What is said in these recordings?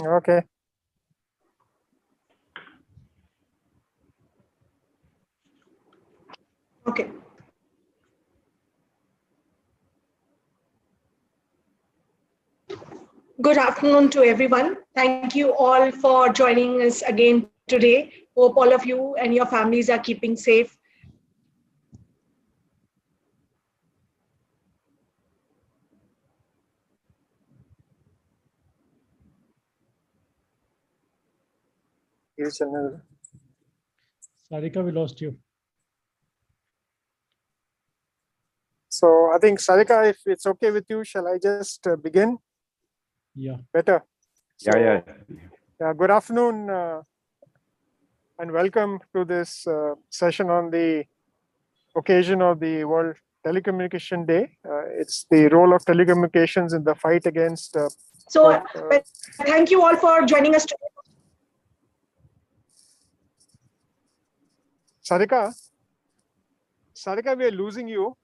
Okay. Okay. Good afternoon to everyone. Thank you all for joining us again today. Hope all of you and your families are keeping safe. Sarika, we lost you. So I think, Sarika, if it's okay with you, shall I just begin? Yeah. Better. So, Yeah. good afternoon and welcome to this session on the occasion of the World Telecommunication Day. It's the role of telecommunications in the fight against. Thank you all for joining us today. Sarika, we are losing you.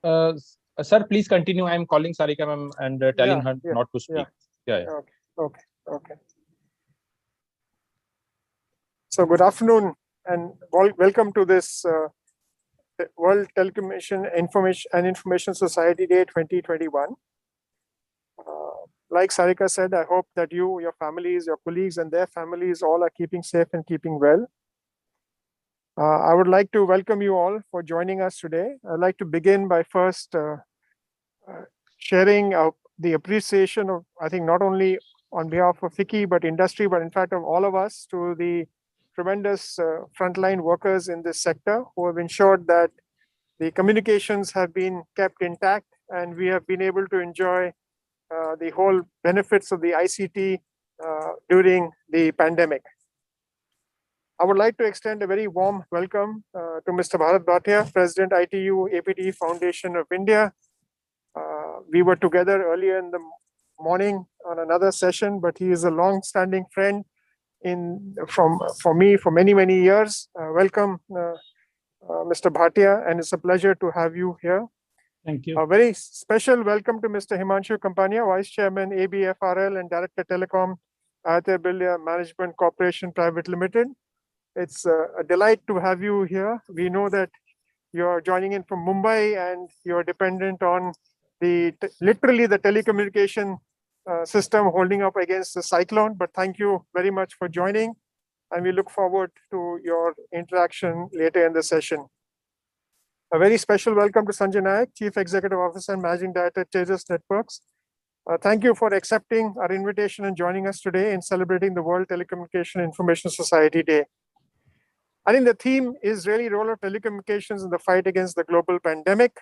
Sir, please continue. I'm calling Sarika ma'am and telling her not to speak. Yeah. Okay. So good afternoon and welcome to this World Telecommunication Information Society Day 2021. Like Sarika said, I hope that you, your families, your colleagues and their families all are keeping safe and keeping well. I would like to welcome you all for joining us today. I'd like to begin by first sharing the appreciation of, I think, not only on behalf of FICCI, but industry, but in fact of all of us, to the tremendous frontline workers in this sector who have ensured that the communications have been kept intact and we have been able to enjoy the whole benefits of the ICT during the pandemic. I would like to extend a very warm welcome to Mr. Bharat Bhatia, President ITU APT Foundation of India. We were together earlier in the morning on another session, but he is a long-standing friend for me for many years. Welcome, Mr. Bhatia, and it's a pleasure to have you here. Thank you. A very special welcome to Mr. Himanshu Kampania, Vice Chairman, ABFRL and Director Telecom, Aditya Birla Management Corporation Private Limited. It's a delight to have you here. We know that you're joining in from Mumbai and you're dependent on literally the telecommunication system holding up against the cyclone. But thank you very much for joining, and we look forward to your interaction later in the session. A very special welcome to Sanjay Nayak, Chief Executive Officer and Managing Director, Tejas Networks. Thank you for accepting our invitation and joining us today in celebrating the World Telecommunication Information Society Day. I think the theme is really role of telecommunications in the fight against the global pandemic.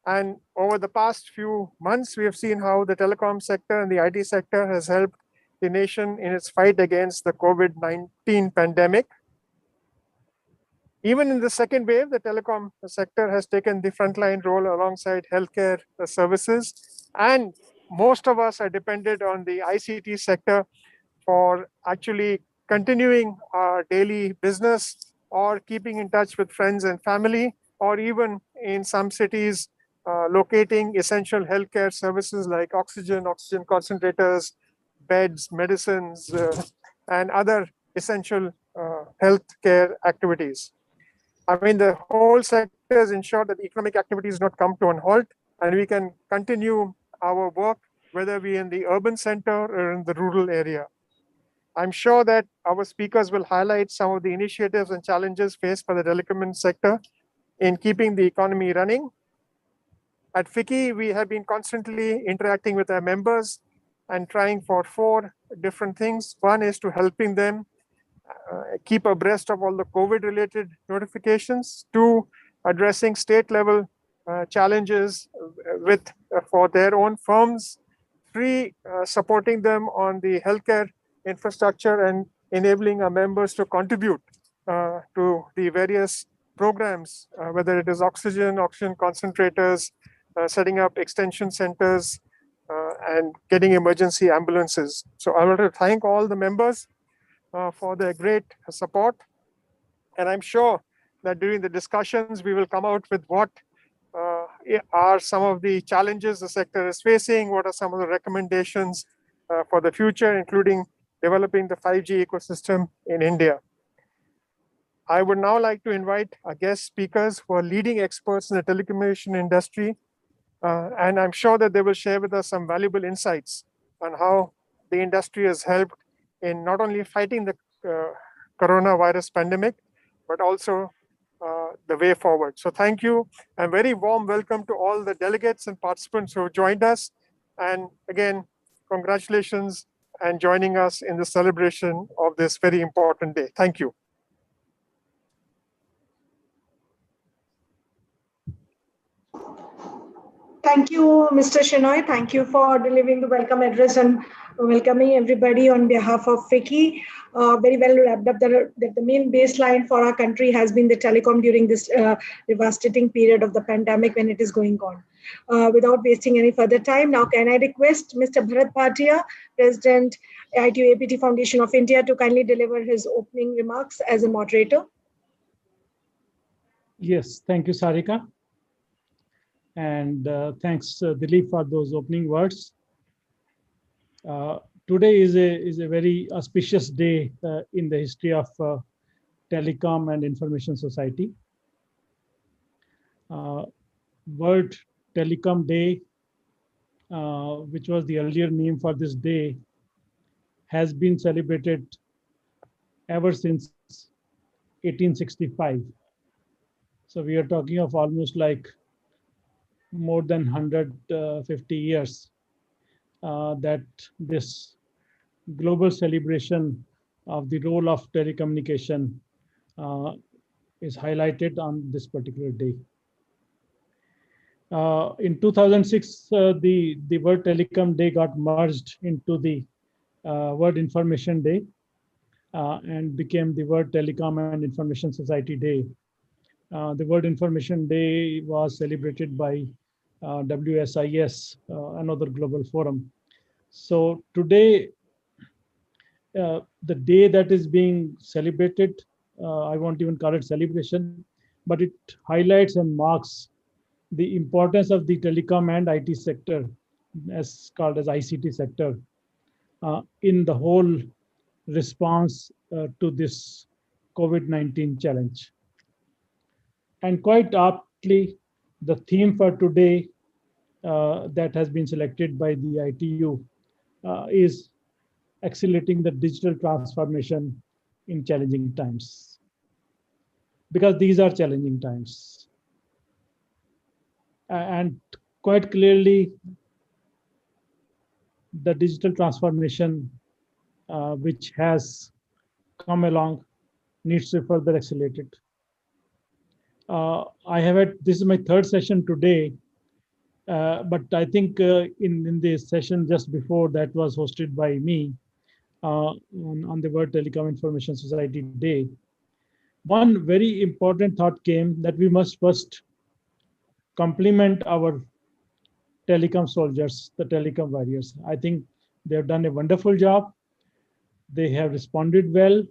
And over the past few months, we have seen how the telecom sector and the IT sector has helped the nation in its fight against the COVID-19 pandemic. Even in the second wave, the telecom sector has taken the frontline role alongside healthcare services. And most of us are dependent on the ICT sector for actually continuing our daily business or keeping in touch with friends and family, or even in some cities, locating essential healthcare services like oxygen concentrators, beds, medicines, and other essential healthcare activities. I mean, the whole sector has ensured that economic activities not come to a halt, and we can continue our work, whether we in the urban center or in the rural area. I'm sure that our speakers will highlight some of the initiatives and challenges faced by the telecom sector in keeping the economy running. At FICCI, we have been constantly interacting with our members and trying for 4 different things. One is to helping them keep abreast of all the COVID-related notifications. 2, addressing state-level challenges for their own firms. 3, supporting them on the healthcare infrastructure and enabling our members to contribute to the various programs, whether it is oxygen concentrators, setting up extension centers, and getting emergency ambulances. So I want to thank all the members for their great support. And I'm sure that during the discussions, we will come out with what are some of the challenges the sector is facing, what are some of the recommendations for the future, including developing the 5G ecosystem in India. I would now like to invite our guest speakers who are leading experts in the telecommunication industry, and I'm sure that they will share with us some valuable insights on how the industry has helped in not only fighting the coronavirus pandemic, but also the way forward. So thank you, and very warm welcome to all the delegates and participants who have joined us. And again, congratulations and joining us in the celebration of this very important day. Thank you. Thank you, Mr. Chenoy. Thank you for delivering the welcome address and welcoming everybody on behalf of FICCI. Very well wrapped up that the main baseline for our country has been the telecom during this devastating period of the pandemic when it is going on. Without wasting any further time, now can I request Mr. Bharat Bhatia, President, ITU APT Foundation of India, to kindly deliver his opening remarks as a moderator. Yes, thank you, Sarika. And thanks, Dilip, for those opening words. Today is a very auspicious day in the history of telecom and information society. World Telecom Day, which was the earlier name for this day, has been celebrated ever since 1865. So we are talking of almost like more than 150 years that this global celebration of the role of telecommunication is highlighted on this particular day. In 2006, the World Telecom Day got merged into the World Information Day and became the World Telecom and Information Society Day. The World Information Day was celebrated by WSIS, another global forum. So today, the day that is being celebrated, I won't even call it celebration, but it highlights and marks the importance of the telecom and IT sector, as called as ICT sector, in the whole response to this COVID-19 challenge. And quite aptly, the theme for today that has been selected by the ITU is accelerating the digital transformation in challenging times. Because these are challenging times. And quite clearly, the digital transformation which has come along needs to be further accelerated. I have had, this is my third session today, but I think in the session just before that was hosted by me on the World Telecom Information Society Day, one very important thought came that we must first compliment our telecom soldiers, the telecom warriors. I think they have done a wonderful job. They have responded well.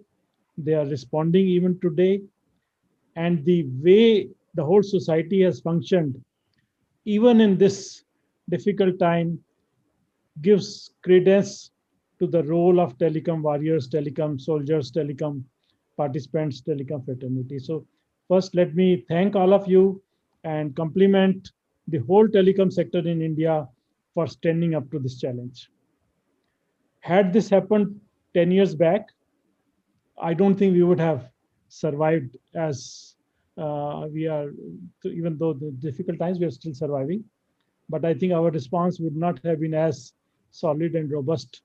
They are responding even today. And the way the whole society has functioned, even in this difficult time, gives credence to the role of telecom warriors, telecom soldiers, telecom participants, telecom fraternity. So first, let me thank all of you and compliment the whole telecom sector in India for standing up to this challenge. Had this happened 10 years back, I don't think we would have survived as we are, even though the difficult times, we are still surviving. But I think our response would not have been as solid and robust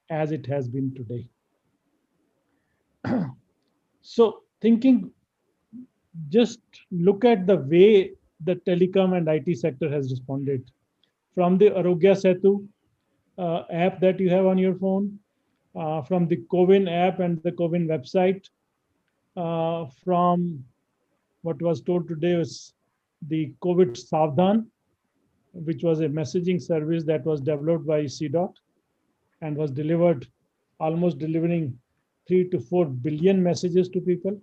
as it has been today. So thinking, just look at the way the telecom and IT sector has responded. From the Arogya Setu app that you have on your phone, from the CoWIN app and the CoWIN website, from what was told today was the COVID Savdhan, which was a messaging service that was developed by CDOT and was delivered, almost delivering 3 to 4 billion messages to people.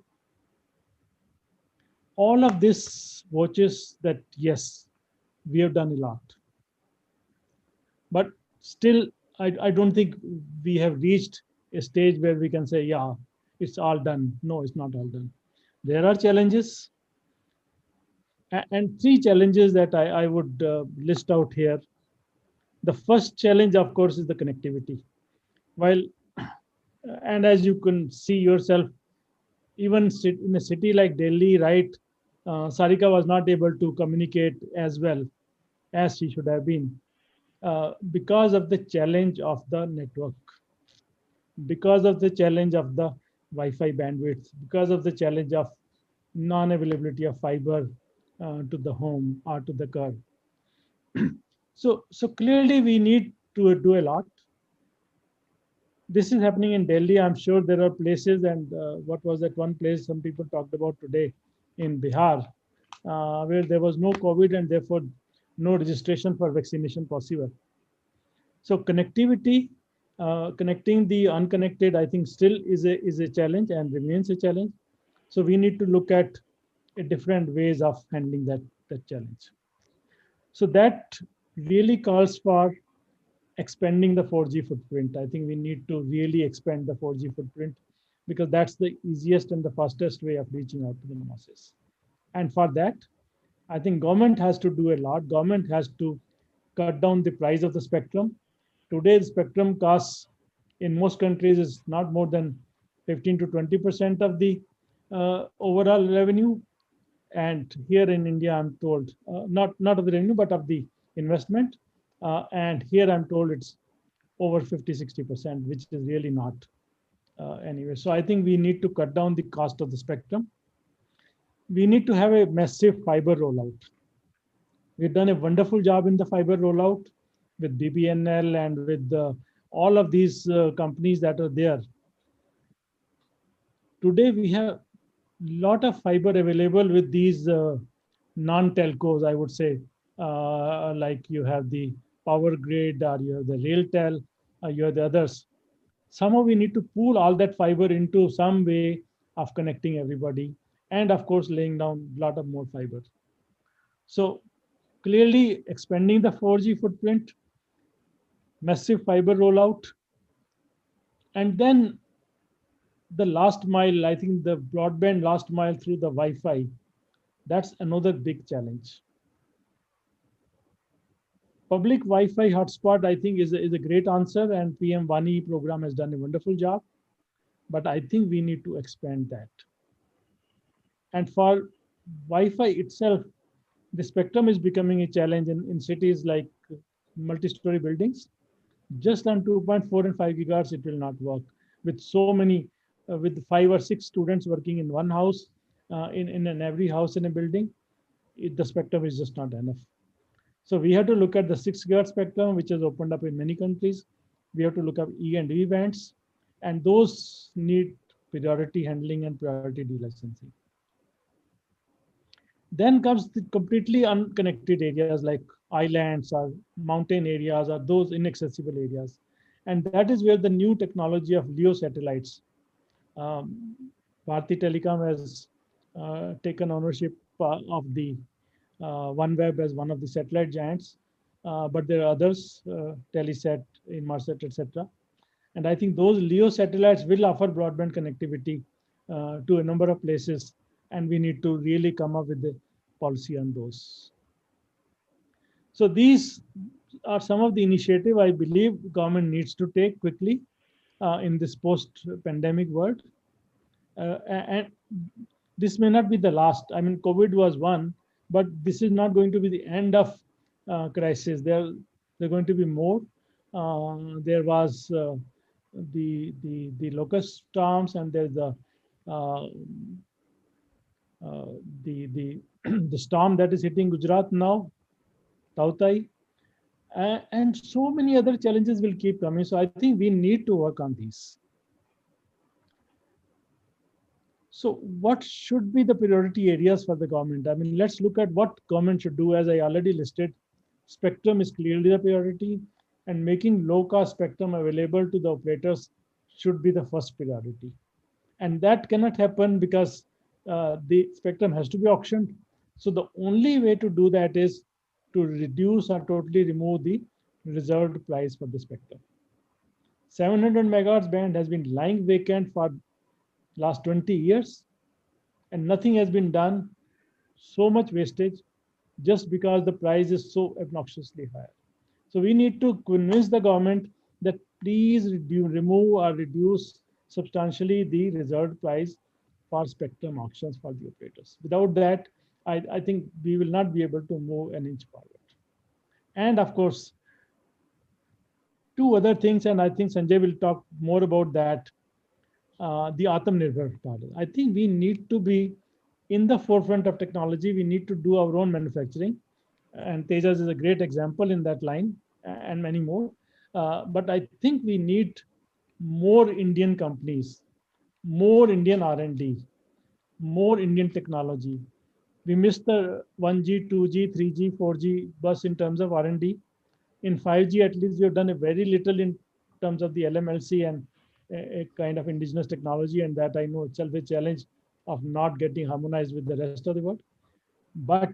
All of this watches that, yes, we have done a lot. But still, I don't think we have reached a stage where we can say, yeah, it's all done. No, it's not all done. There are challenges, and three challenges that I would list out here. The first challenge, of course, is the connectivity. While, and as you can see yourself, even in a city like Delhi, right, Sarika was not able to communicate as well as she should have been because of the challenge of the network, because of the challenge of the Wi-Fi bandwidth, because of the challenge of non-availability of fiber to the home or to the car. So clearly we need to do a lot. This is happening in Delhi. I'm sure there are places, and what was that one place some people talked about today in Bihar, where there was no COVID and therefore no registration for vaccination possible. So connectivity, connecting the unconnected, I think still is a challenge and remains a challenge. So we need to look at different ways of handling that challenge. So that really calls for expanding the 4G footprint. I think we need to really expand the 4G footprint because that's the easiest and the fastest way of reaching out to the masses. And for that, I think government has to do a lot. Government has to cut down the price of the spectrum. Today, the spectrum costs in most countries is not more than 15 to 20% of the overall revenue. And here in India, I'm told, not of the revenue, but of the investment. And here I'm told it's over 50, 60%, which is really not anyway. So I think we need to cut down the cost of the spectrum. We need to have a massive fiber rollout. We've done a wonderful job in the fiber rollout with BBNL and with all of these companies that are there. Today we have a lot of fiber available with these non-telcos, I would say, like you have the Power Grid or you have the Railtel, you have the others. Somehow we need to pool all that fiber into some way of connecting everybody, and of course laying down a lot of more fiber. So clearly expanding the 4G footprint, massive fiber rollout, and then the last mile, I think the broadband last mile through the Wi-Fi, that's another big challenge. Public Wi-Fi hotspot, I think, is a great answer, and PM Vani program has done a wonderful job. But I think we need to expand that. And for Wi-Fi itself, the spectrum is becoming a challenge in cities like multi-story buildings. Just on 2.4 and 5 gigahertz, it will not work. With so many, with 5 or 6 students working in one house, in every house in a building, the spectrum is just not enough. So we have to look at the 6 gigahertz spectrum, which is opened up in many countries. We have to look at E and V bands, and those need priority handling and priority delicensing. Then comes the completely unconnected areas like islands or mountain areas or those inaccessible areas. And that is where the new technology of LEO satellites, Bharti Telecom has taken ownership of the OneWeb as one of the satellite giants, but there are others, Telesat, Inmarsat, etc. And I think those LEO satellites will offer broadband connectivity to a number of places, and we need to really come up with a policy on those. So these are some of the initiatives I believe government needs to take quickly in this post-pandemic world. And this may not be the last. I mean, COVID was one, but this is not going to be the end of crisis. There are going to be more. There was the locust storms, and there's the the storm that is hitting Gujarat now, Tautai, and so many other challenges will keep coming. So I think we need to work on these. So what should be the priority areas for the government? I mean, let's look at what government should do. As I already listed, spectrum is clearly the priority, and making low-cost spectrum available to the operators should be the first priority. And that cannot happen because the spectrum has to be auctioned. So the only way to do that is to reduce or totally remove the reserved price for the spectrum. 700 megahertz band has been lying vacant for last 20 years and nothing has been done. So much wastage just because the price is so obnoxiously high. So we need to convince the government that please remove or reduce substantially the reserved price for spectrum auctions for the operators. Without that, I think we will not be able to move an inch forward. And of course, two other things, and I think Sanjay will talk more about that. The Atmanirbhar part. I think we need to be in the forefront of technology. We need to do our own manufacturing, and Tejas is a great example in that line, and many more. But I think we need more Indian companies, more Indian R&D, more Indian technology. We missed the 1G, 2G, 3G, 4G bus in terms of R&D. In 5G, at least we have done a very little in terms of the LMLC and a kind of indigenous technology, and that I know itself a challenge of not getting harmonized with the rest of the world. But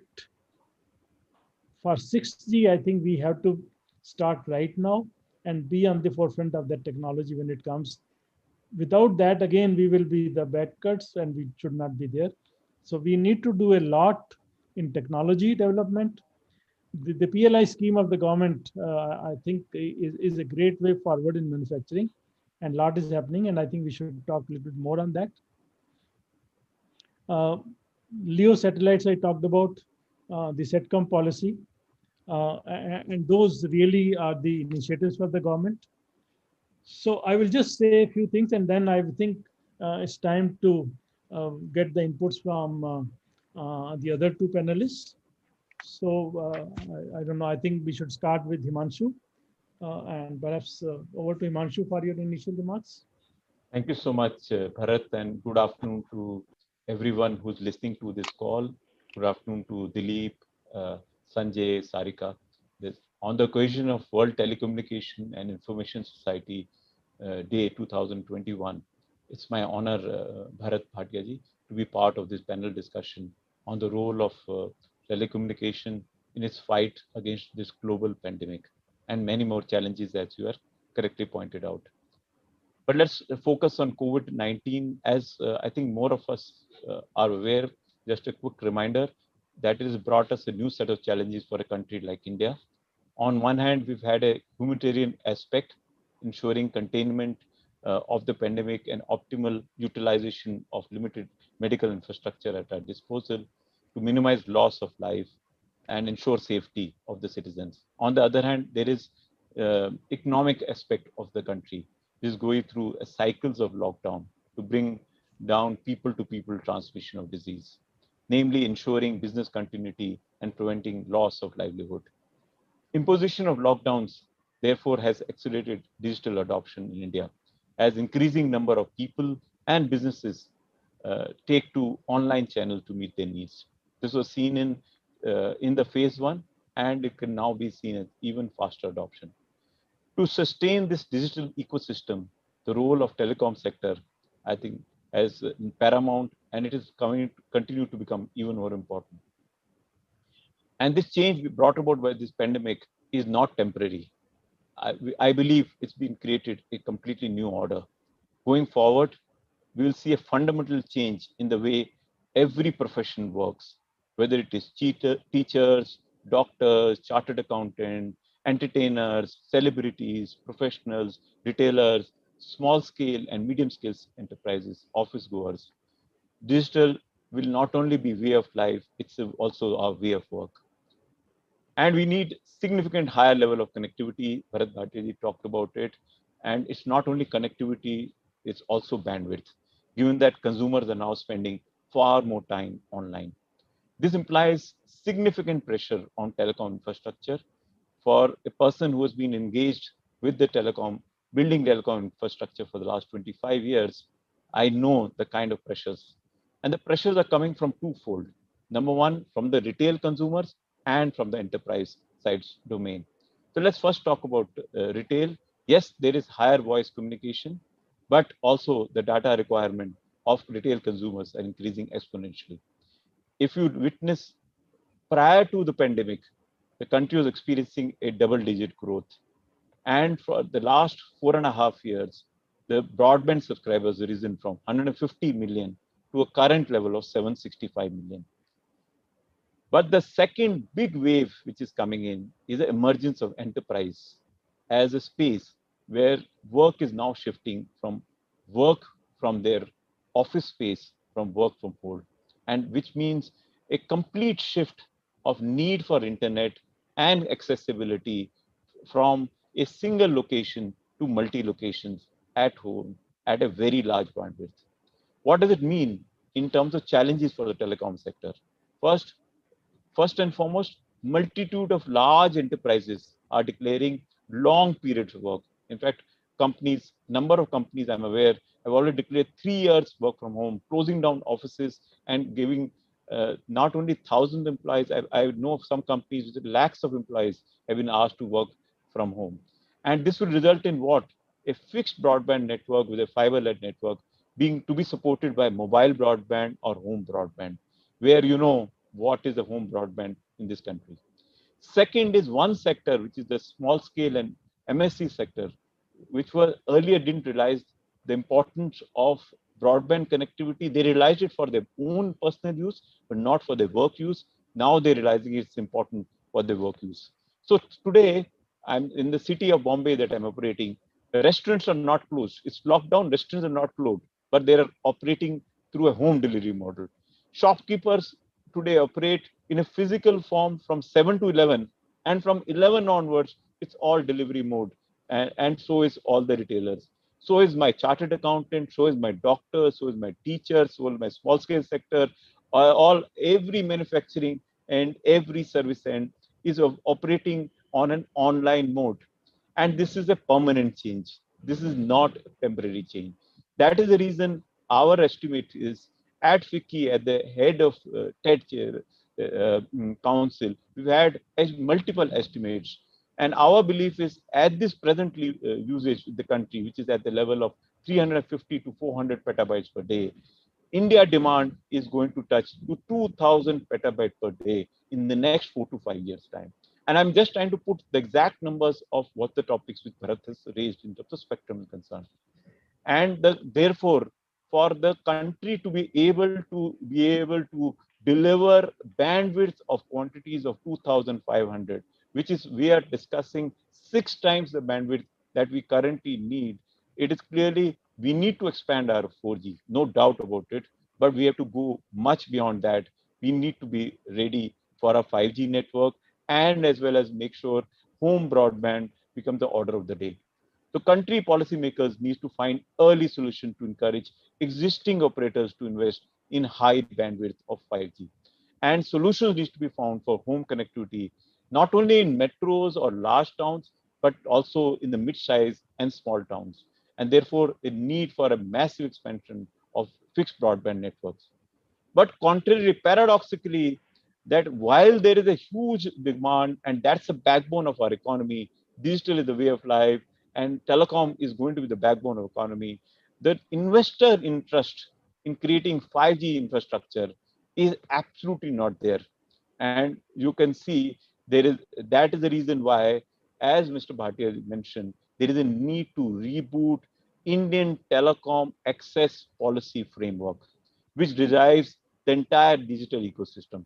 for 6G, I think we have to start right now and be on the forefront of that technology when it comes. Without that, again, we will be the backcuts and we should not be there. So we need to do a lot in technology development. The PLI scheme of the government, I think, is a great way forward in manufacturing, and a lot is happening. And I think we should talk a little bit more on that. LEO satellites I talked about, the SETCOM policy, and those really are the initiatives for the government. So I will just say a few things, and then I think it's time to get the inputs from the other two panelists. So I don't know, I think we should start with Himanshu, and perhaps over to Himanshu for your initial remarks. Thank you so much, Bharat, and good afternoon to everyone who's listening to this call. Good afternoon to Dilip, Sanjay, Sarika. On the occasion of World Telecommunication and Information Society Day 2021, it's my honor, Bharat Bhatia, to be part of this panel discussion on the role of telecommunication in its fight against this global pandemic and many more challenges, as you are correctly pointed out. But let's focus on COVID-19, as I think more of us are aware. Just a quick reminder that it has brought us a new set of challenges for a country like India. On one hand, we've had a humanitarian aspect, ensuring containment of the pandemic and optimal utilization of limited medical infrastructure at our disposal to minimize loss of life and ensure safety of the citizens. On the other hand, there is economic aspect of the country. Is going through cycles of lockdown to bring down people-to-people transmission of disease, namely ensuring business continuity and preventing loss of livelihood. Imposition of lockdowns, therefore, has accelerated digital adoption in India, as increasing number of people and businesses take to online channels to meet their needs. This was seen in the phase one, and it can now be seen as even faster adoption. To sustain this digital ecosystem, the role of telecom sector, I think, is paramount, and it is continue to become even more important. And this change brought about by this pandemic is not temporary. I believe it's been created a completely new order. Going forward, we will see a fundamental change in the way every profession works, whether it is teachers, doctors, chartered accountants, entertainers, celebrities, professionals, retailers, small scale and medium scale enterprises, office goers. Digital will not only be way of life, it's also our way of work. And we need significant higher level of connectivity. Bharat Bhatia talked about it. And it's not only connectivity, it's also bandwidth, given that consumers are now spending far more time online. This implies significant pressure on telecom infrastructure. For a person who has been engaged with the building telecom infrastructure for the last 25 years, I know the kind of pressures. And the pressures are coming from twofold. Number one, from the retail consumers and from the enterprise sides domain. So let's first talk about retail. Yes, there is higher voice communication, but also the data requirement of retail consumers are increasing exponentially. If you witness prior to the pandemic, the country was experiencing a double-digit growth. And for the last 4.5 years, the broadband subscribers have risen from 150 million to a current level of 765 million. But the second big wave which is coming in is the emergence of enterprise as a space where work is now shifting from work from their office space, from work from home, and which means a complete shift of need for internet and accessibility from a single location to multi locations at home at a very large bandwidth. What does it mean in terms of challenges for the telecom sector? First, First and foremost, multitude of large enterprises are declaring long periods of work. In fact, number of companies I'm aware have already declared 3 years work from home, closing down offices and giving not only thousands of employees, I know of some companies with lakhs of employees have been asked to work from home. And this will result in what? A fixed broadband network with a fiber-led network being to be supported by mobile broadband or home broadband, where you know what is the home broadband in this country. Second is one sector, which is the small scale and MSC sector, which was earlier didn't realize the importance of broadband connectivity. They realized it for their own personal use, but not for their work use. Now they're realizing it's important for their work use. So today, I'm in the city of Bombay that I'm operating. Restaurants are not closed. It's lockdown. Restaurants are not closed, but they are operating through a home delivery model. Shopkeepers today operate in a physical form from 7 to 11, and from 11 onwards, it's all delivery mode, and so is all the retailers. So is my chartered accountant, so is my doctor, so is my teacher, so is my small scale sector. Every manufacturing and every service end is operating on an online mode. And this is a permanent change. This is not a temporary change. That is the reason our estimate is at FICCI, at the head of TED Council, we've had multiple estimates. And our belief is at this presently usage in the country, which is at the level of 350 to 400 petabytes per day, India demand is going to touch to 2000 petabytes per day in the next 4 to 5 years time. And I'm just trying to put the exact numbers of what the topics which Bharat has raised in terms of spectrum is concerned. And therefore, for the country to be able to deliver bandwidth of quantities of 2500, which is we are discussing 6 times the bandwidth that we currently need, it is clearly we need to expand our 4G, no doubt about it, but we have to go much beyond that. We need to be ready for a 5G network, and as well as make sure home broadband becomes the order of the day. So country policymakers need to find early solution to encourage existing operators to invest in high bandwidth of 5G. And solutions need to be found for home connectivity, not only in metros or large towns, but also in the mid-size and small towns. And therefore, a need for a massive expansion of fixed broadband networks. But contrary, paradoxically, that while there is a huge demand, and that's the backbone of our economy, digital is the way of life, and telecom is going to be the backbone of economy, the investor interest in creating 5G infrastructure is absolutely not there. And you can see that is the reason why, as Mr. Bhatia mentioned, there is a need to reboot Indian telecom access policy framework, which derives the entire digital ecosystem.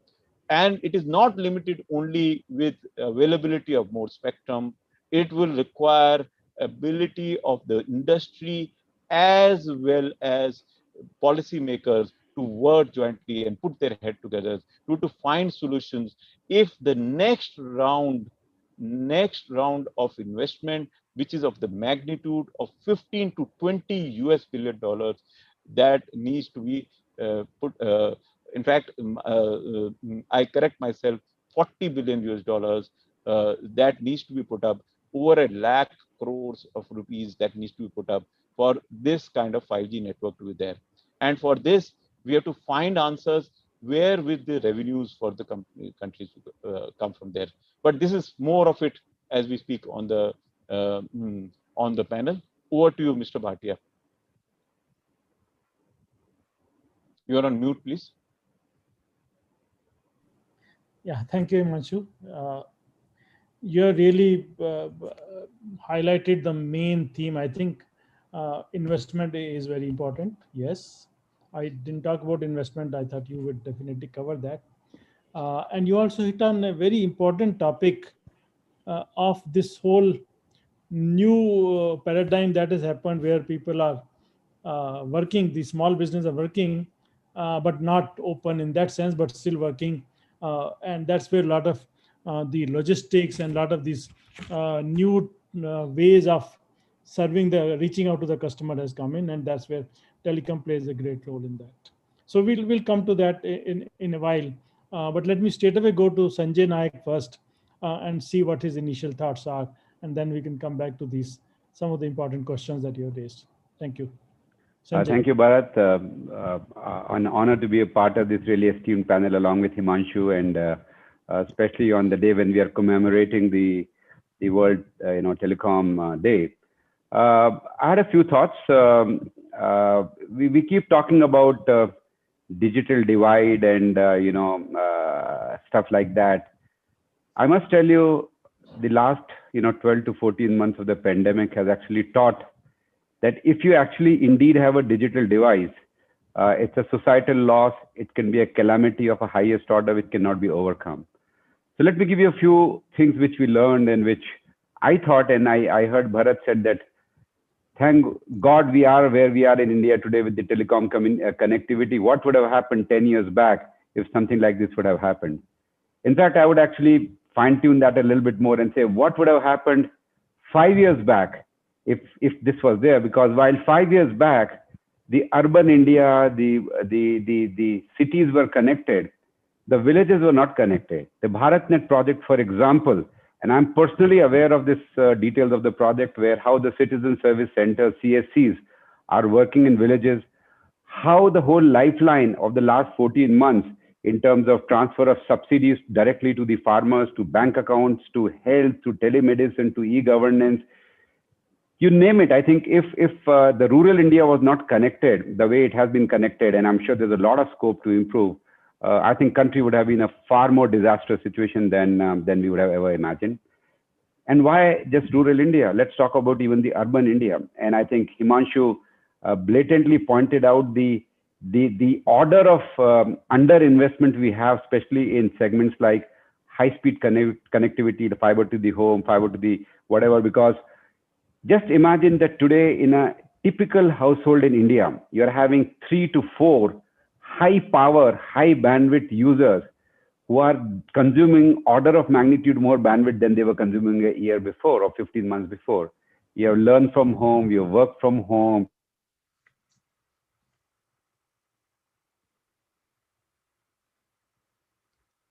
And it is not limited only with availability of more spectrum. It will require ability of the industry as well as policymakers to work jointly and put their head together to find solutions. If the next round of investment, which is of the magnitude of 15 to 20 US billion dollars, that needs to be put. In fact, I correct myself, 40 billion US dollars that needs to be put up, over a lakh crores of rupees that needs to be put up for this kind of 5G network to be there. And for this, we have to find answers where with the revenues for the countries come from there. But this is more of it as we speak on the panel. Over to you, Mr. Bhatia. You are on mute, please. Yeah, thank you, Manshu. you really highlighted the main theme. I think investment is very important. Yes, I didn't talk about investment. I thought you would definitely cover that. And you also hit on a very important topic of this whole new paradigm that has happened, where people are working, the small business are working, but not open in that sense, but still working. And that's where a lot of the logistics and a lot of these new ways of serving reaching out to the customer has come in, and that's where telecom plays a great role in that. So we'll come to that in a while. But let me straight away go to Sanjay Naik first, and see what his initial thoughts are, and then we can come back to these some of the important questions that you have raised. Thank you. Sanjay. Thank you, Bharat. An honor to be a part of this really esteemed panel along with Himanshu, and especially on the day when we are commemorating the World Telecom Day. I had a few thoughts. We keep talking about digital divide and stuff like that. I must tell you, the last 12 to 14 months of the pandemic has actually taught that if you actually indeed have a digital device, it's a societal loss. It can be a calamity of a highest order which cannot be overcome. So let me give you a few things which we learned and which I thought, and I heard Bharat said that, thank God we are where we are in India today with the telecom connectivity. What would have happened 10 years back if something like this would have happened? In fact, I would actually fine tune that a little bit more and say, what would have happened 5 years back if this was there? Because while 5 years back, the urban India, the cities were connected, the villages were not connected. The BharatNet project, for example, and I'm personally aware of this details of the project, where how the citizen service centers, CSCs, are working in villages, how the whole lifeline of the last 14 months in terms of transfer of subsidies directly to the farmers, to bank accounts, to health, to telemedicine, to e-governance, you name it. I think if the rural India was not connected the way it has been connected, and I'm sure there's a lot of scope to improve, I think country would have been a far more disastrous situation than we would have ever imagined. And why just rural India? Let's talk about even the urban India. And I think Himanshu blatantly pointed out the order of underinvestment we have, especially in segments like high-speed connectivity, the fiber to the home, fiber to the whatever, because just imagine that today in a typical household in India, you're having 3 to 4 high power, high bandwidth users who are consuming order of magnitude more bandwidth than they were consuming a year before or 15 months before. You have learned from home, you work from home.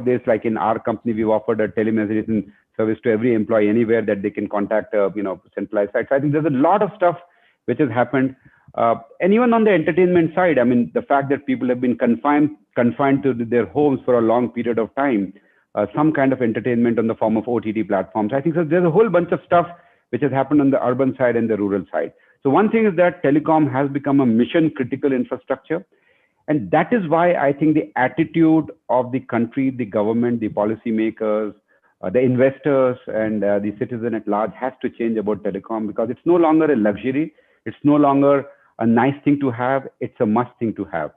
This, like in our company, we've offered a telemedicine service to every employee anywhere that they can contact a centralized site. So I think there's a lot of stuff which has happened. And even on the entertainment side, I mean, the fact that people have been confined to their homes for a long period of time, some kind of entertainment on the form of OTT platforms. I think so there's a whole bunch of stuff which has happened on the urban side and the rural side. So one thing is that telecom has become a mission critical infrastructure. And that is why I think the attitude of the country, the government, the policymakers, the investors, and the citizen at large has to change about telecom, because it's no longer a luxury. It's no longer a nice thing to have. It's a must thing to have.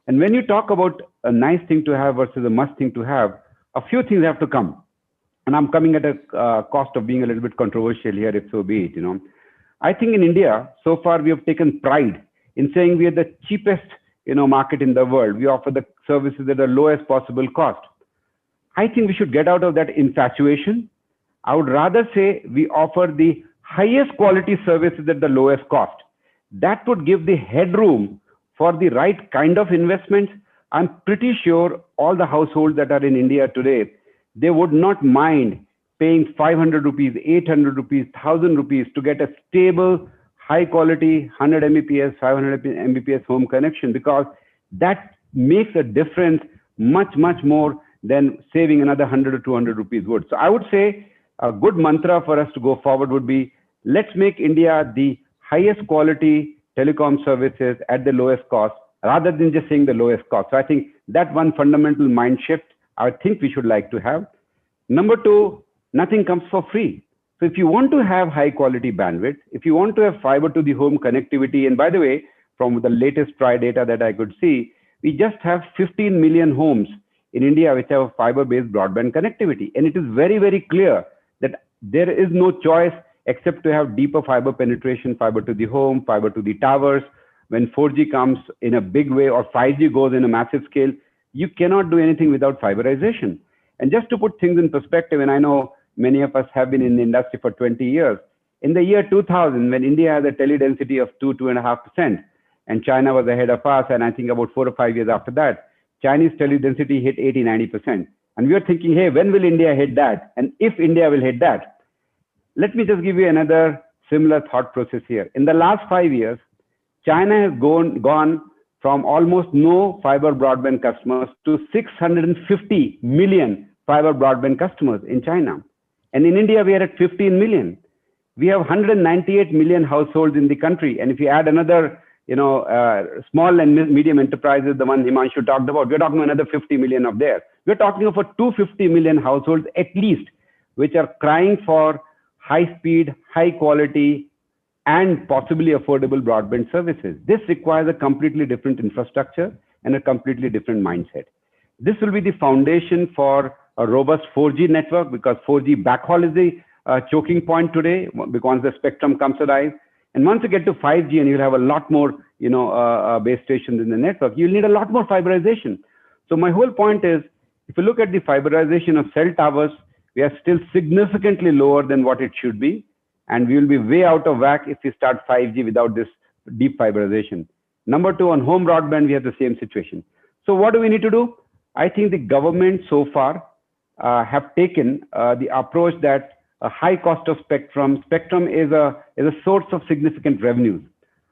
And when you talk about a nice thing to have versus a must thing to have, a few things have to come. And I'm coming at a cost of being a little bit controversial here, if so be it. I think in India, so far we have taken pride in saying we are the cheapest market in the world. We offer the services at the lowest possible cost. I think we should get out of that infatuation. I would rather say we offer the highest quality services at the lowest cost. That would give the headroom for the right kind of investments. I'm pretty sure all the households that are in India today, they would not mind paying 500 rupees, 800 rupees, 1000 rupees to get a stable, high quality 100 Mbps, 500 Mbps home connection, because that makes a difference much, much more than saving another 100 or 200 rupees would. So I would say a good mantra for us to go forward would be, let's make India the highest quality telecom services at the lowest cost, rather than just saying the lowest cost. So I think that one fundamental mind shift, I think we should like to have. Number two, Nothing comes for free. So if you want to have high quality bandwidth, if you want to have fiber to the home connectivity, and by the way, from the latest TRI data that I could see, we just have 15 million homes in India which have fiber-based broadband connectivity. And it is very, very clear that there is no choice except to have deeper fiber penetration, fiber to the home, fiber to the towers. When 4G comes in a big way or 5G goes in a massive scale, you cannot do anything without fiberization. And just to put things in perspective, and I know many of us have been in the industry for 20 years, in the year 2000, when India had a tele density of 2.5%, and China was ahead of us, and I think about 4 or 5 years after that, Chinese tele density hit 80-90%. And we are thinking, hey, when will India hit that? And if India will hit that? Let me just give you another similar thought process here. In the last 5 years, China has gone from almost no fiber broadband customers to 650 million fiber broadband customers in China. And in India, we are at 15 million. We have 198 million households in the country. And if you add another, small and medium enterprises, the one Himanshu talked about, we're talking another 50 million of there. We're talking of 250 million households at least, which are crying for high speed, high quality, and possibly affordable broadband services. This requires a completely different infrastructure and a completely different mindset. This will be the foundation for a robust 4G network, because 4G backhaul is the choking point today, because the spectrum comes alive. And once you get to 5G and you'll have a lot more base stations in the network, you'll need a lot more fiberization. So my whole point is, if you look at the fiberization of cell towers, we are still significantly lower than what it should be. And we will be way out of whack if we start 5G without this deep fiberization. Number two, on home broadband, we have the same situation. So what do we need to do? I think the government so far have taken the approach that a high cost of spectrum is a source of significant revenues.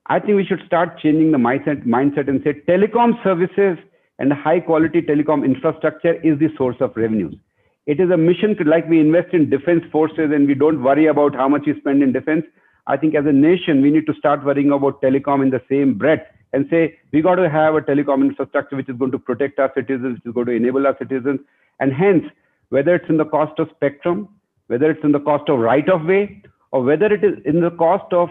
I think we should start changing the mindset and say telecom services and high quality telecom infrastructure is the source of revenues. It is a mission, like we invest in defense forces and we don't worry about how much we spend in defense. I think as a nation, we need to start worrying about telecom in the same breath and say, we got to have a telecom infrastructure which is going to protect our citizens, which is going to enable our citizens. And hence, whether it's in the cost of spectrum, whether it's in the cost of right of way, or whether it is in the cost of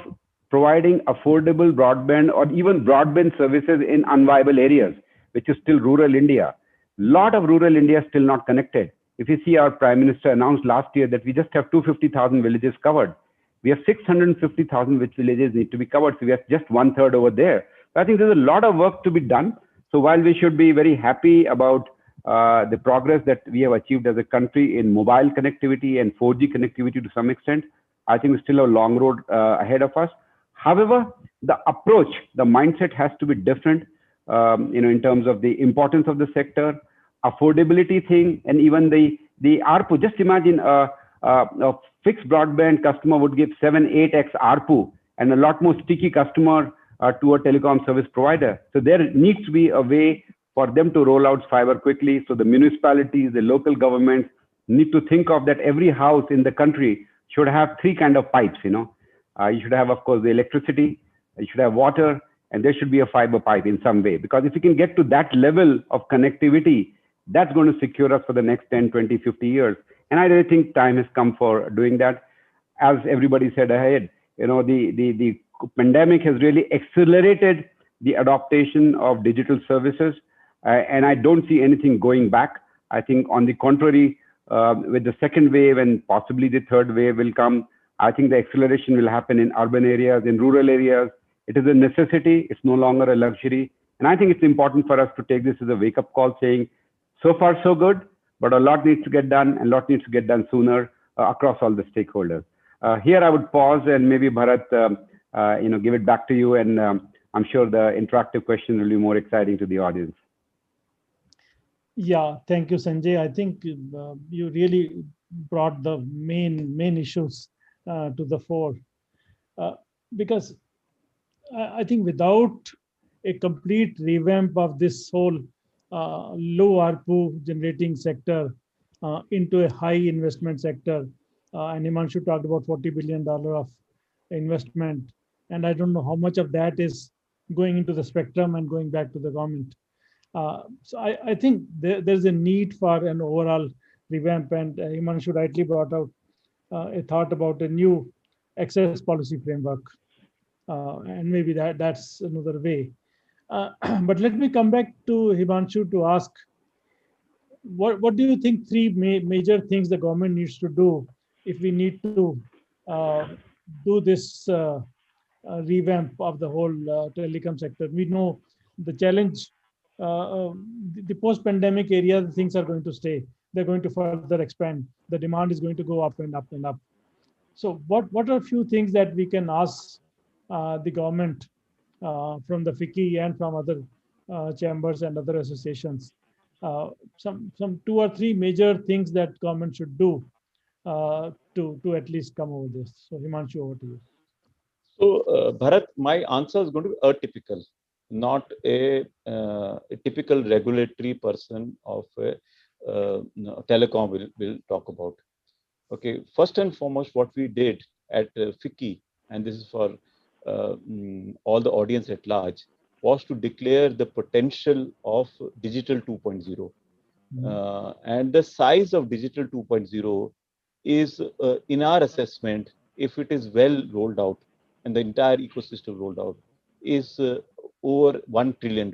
providing affordable broadband or even broadband services in unviable areas, which is still rural India. A lot of rural India is still not connected. If you see, our Prime Minister announced last year that we just have 250,000 villages covered. We have 650,000 which villages need to be covered. So we have just 1/3 over there. So I think there's a lot of work to be done. So while we should be very happy about the progress that we have achieved as a country in mobile connectivity and 4G connectivity to some extent, I think we still have a long road ahead of us. However, the approach, the mindset has to be different, in terms of the importance of the sector, affordability thing, and even the ARPU. Just imagine a fixed broadband customer would give 7-8x ARPU and a lot more sticky customer to a telecom service provider. So there needs to be a way for them to roll out fiber quickly. So the municipalities, the local governments need to think of that every house in the country should have 3 kind of pipes. You should have, of course, the electricity, you should have water, and there should be a fiber pipe in some way. Because if you can get to that level of connectivity, that's going to secure us for the next 10, 20, 50 years. And I really think time has come for doing that. As everybody said ahead, the pandemic has really accelerated the adoption of digital services. And I don't see anything going back. I think on the contrary, with the second wave and possibly the third wave will come, I think the acceleration will happen in urban areas, in rural areas. It is a necessity. It's no longer a luxury. And I think it's important for us to take this as a wake-up call saying, so far so good, but a lot needs to get done, and a lot needs to get done sooner across all the stakeholders. Here I would pause and maybe Bharat, give it back to you, and I'm sure the interactive question will be more exciting to the audience. Yeah, thank you, Sanjay. I think you really brought the main issues to the fore, because I think without a complete revamp of this whole low ARPU generating sector into a high investment sector, and Himanshu talked about $40 billion of investment, and I don't know how much of that is going into the spectrum and going back to the government. So I think there's a need for an overall revamp, and Himanshu rightly brought out a thought about a new access policy framework, and maybe that's another way. But let me come back to Himanshu to ask, what do you think three major things the government needs to do if we need to uh, do this revamp of the whole telecom sector? We know the challenge, the post-pandemic area, things are going to stay. They're going to further expand. The demand is going to go up and up and up. So what are a few things that we can ask the government from the FICCI and from other chambers and other associations? Some two or three major things that government should do to at least come over this. So Himanshu, over to you. So, Bharat, my answer is going to be atypical, not a typical regulatory person of a telecom will talk about. Okay, first and foremost, what we did at FICCI, and this is for all the audience at large, was to declare the potential of digital 2.0. And the size of digital 2.0 is, in our assessment, if it is well rolled out and the entire ecosystem rolled out, is over $1 trillion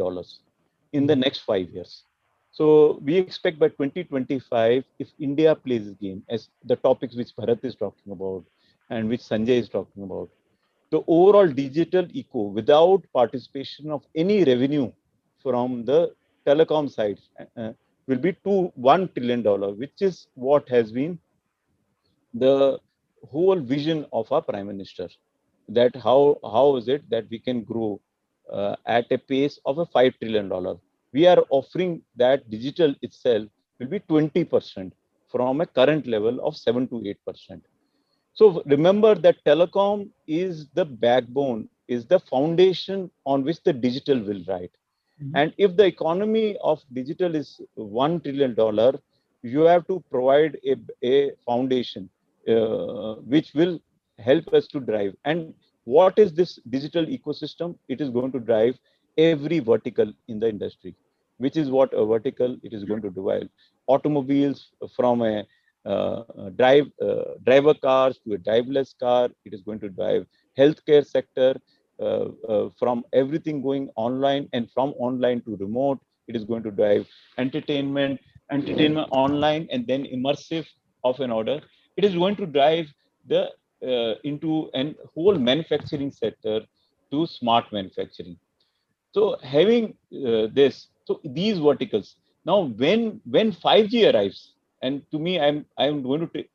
in the next 5 years. So we expect by 2025, if India plays this game, as the topics which Bharat is talking about and which Sanjay is talking about, the overall digital eco without participation of any revenue from the telecom side will be to $1 trillion, which is what has been the whole vision of our Prime Minister. That how is it that we can grow at a pace of a $5 trillion? We are offering that digital itself will be 20% from a current level of 7 to 8%. So remember that telecom is the backbone, is the foundation on which the digital will ride. And if the economy of digital is $1 trillion, you have to provide a foundation which will help us to drive. And what is this digital ecosystem? It is going to drive every vertical in the industry, which is what a vertical it is going to drive. Automobiles from a driver cars to a driverless car, it is going to drive healthcare sector, from everything going online, and from online to remote, it is going to drive entertainment online, and then immersive of an order. It is going to drive the into an whole manufacturing sector to smart manufacturing. So having this, so these verticals. Now, when 5G arrives, and to me, I'm going to take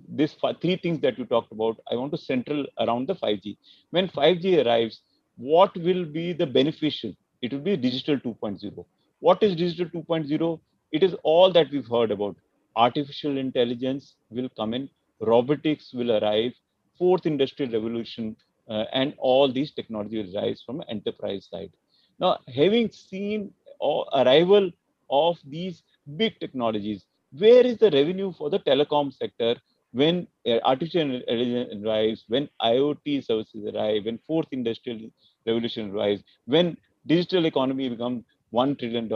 this three things that you talked about. I want to central around the 5G. When 5G arrives, what will be the beneficial? It will be digital 2.0. What is digital 2.0? It is all that we've heard about. Artificial intelligence will come in, robotics will arrive, fourth industrial revolution, and all these technologies will rise from an enterprise side. Now, having seen arrival of these big technologies, where is the revenue for the telecom sector when artificial intelligence arrives, when IoT services arrive, when fourth industrial revolution arrives, when digital economy becomes $1 trillion?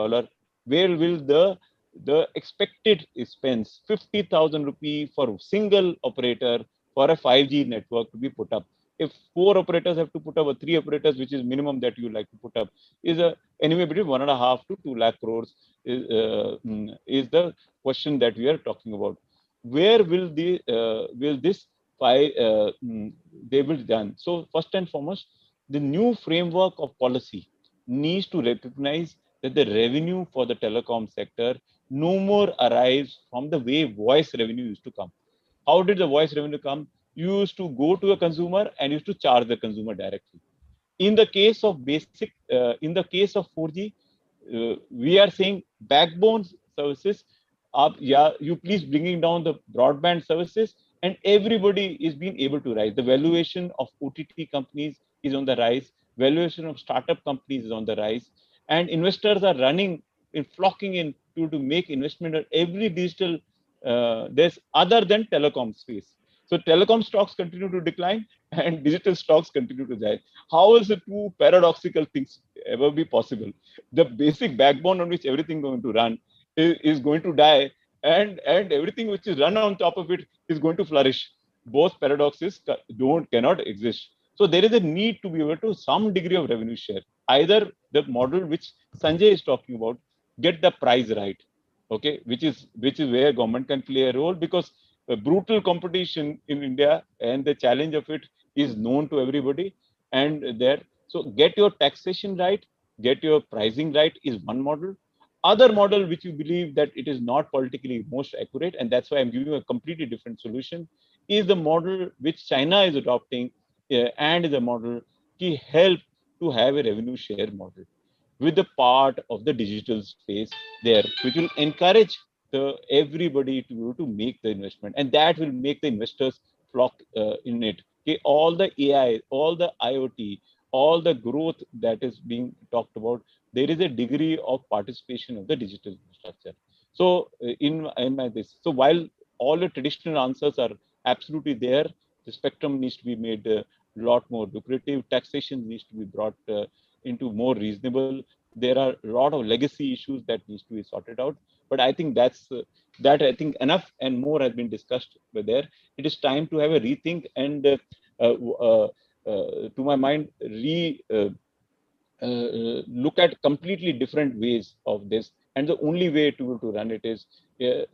Where will the expected expense, 50,000 rupee for a single operator for a 5G network to be put up? If 4 operators have to put up, or 3 operators, which is minimum that you like to put up, is anywhere between 1.5 to 2 lakh crores is the question that we are talking about. Where will this they will done? So first and foremost, the new framework of policy needs to recognize that the revenue for the telecom sector no more arrives from the way voice revenue used to come. How did the voice revenue come? You used to go to a consumer and used to charge the consumer directly. In the case of in the case of 4G, we are saying backbone services up. Yeah, you please bringing down the broadband services, and everybody is being able to rise. The valuation of OTT companies is on the rise. Valuation of startup companies is on the rise, and investors are running in flocking in to make investment at every digital. There's other than telecom space. So telecom stocks continue to decline and digital stocks continue to rise. How is the two paradoxical things ever be possible? The basic backbone on which everything is going to run is going to die, and everything which is run on top of it is going to flourish. both paradoxes cannot exist. So there is a need to be able to some degree of revenue share. Either the model which Sanjay is talking about, get the price right, okay, which is where government can play a role, because brutal competition in India and the challenge of it is known to everybody. And there, so get your taxation right, get your pricing right is one model. Other model which you believe that it is not politically most accurate, and that's why I'm giving you a completely different solution, is the model which China is adopting, and the model to help to have a revenue share model with the part of the digital space there, which will encourage the everybody to make the investment, and that will make the investors flock in it. Okay, all the AI, all the IoT, all the growth that is being talked about, there is a degree of participation of the digital infrastructure. So in my this, so while all the traditional answers are absolutely there, the spectrum needs to be made a lot more lucrative. Taxation needs to be brought into more reasonable. There are a lot of legacy issues that needs to be sorted out. But I think that I think enough and more has been discussed there. It is time to have a rethink and, to my mind, look at completely different ways of this. And the only way to run it is to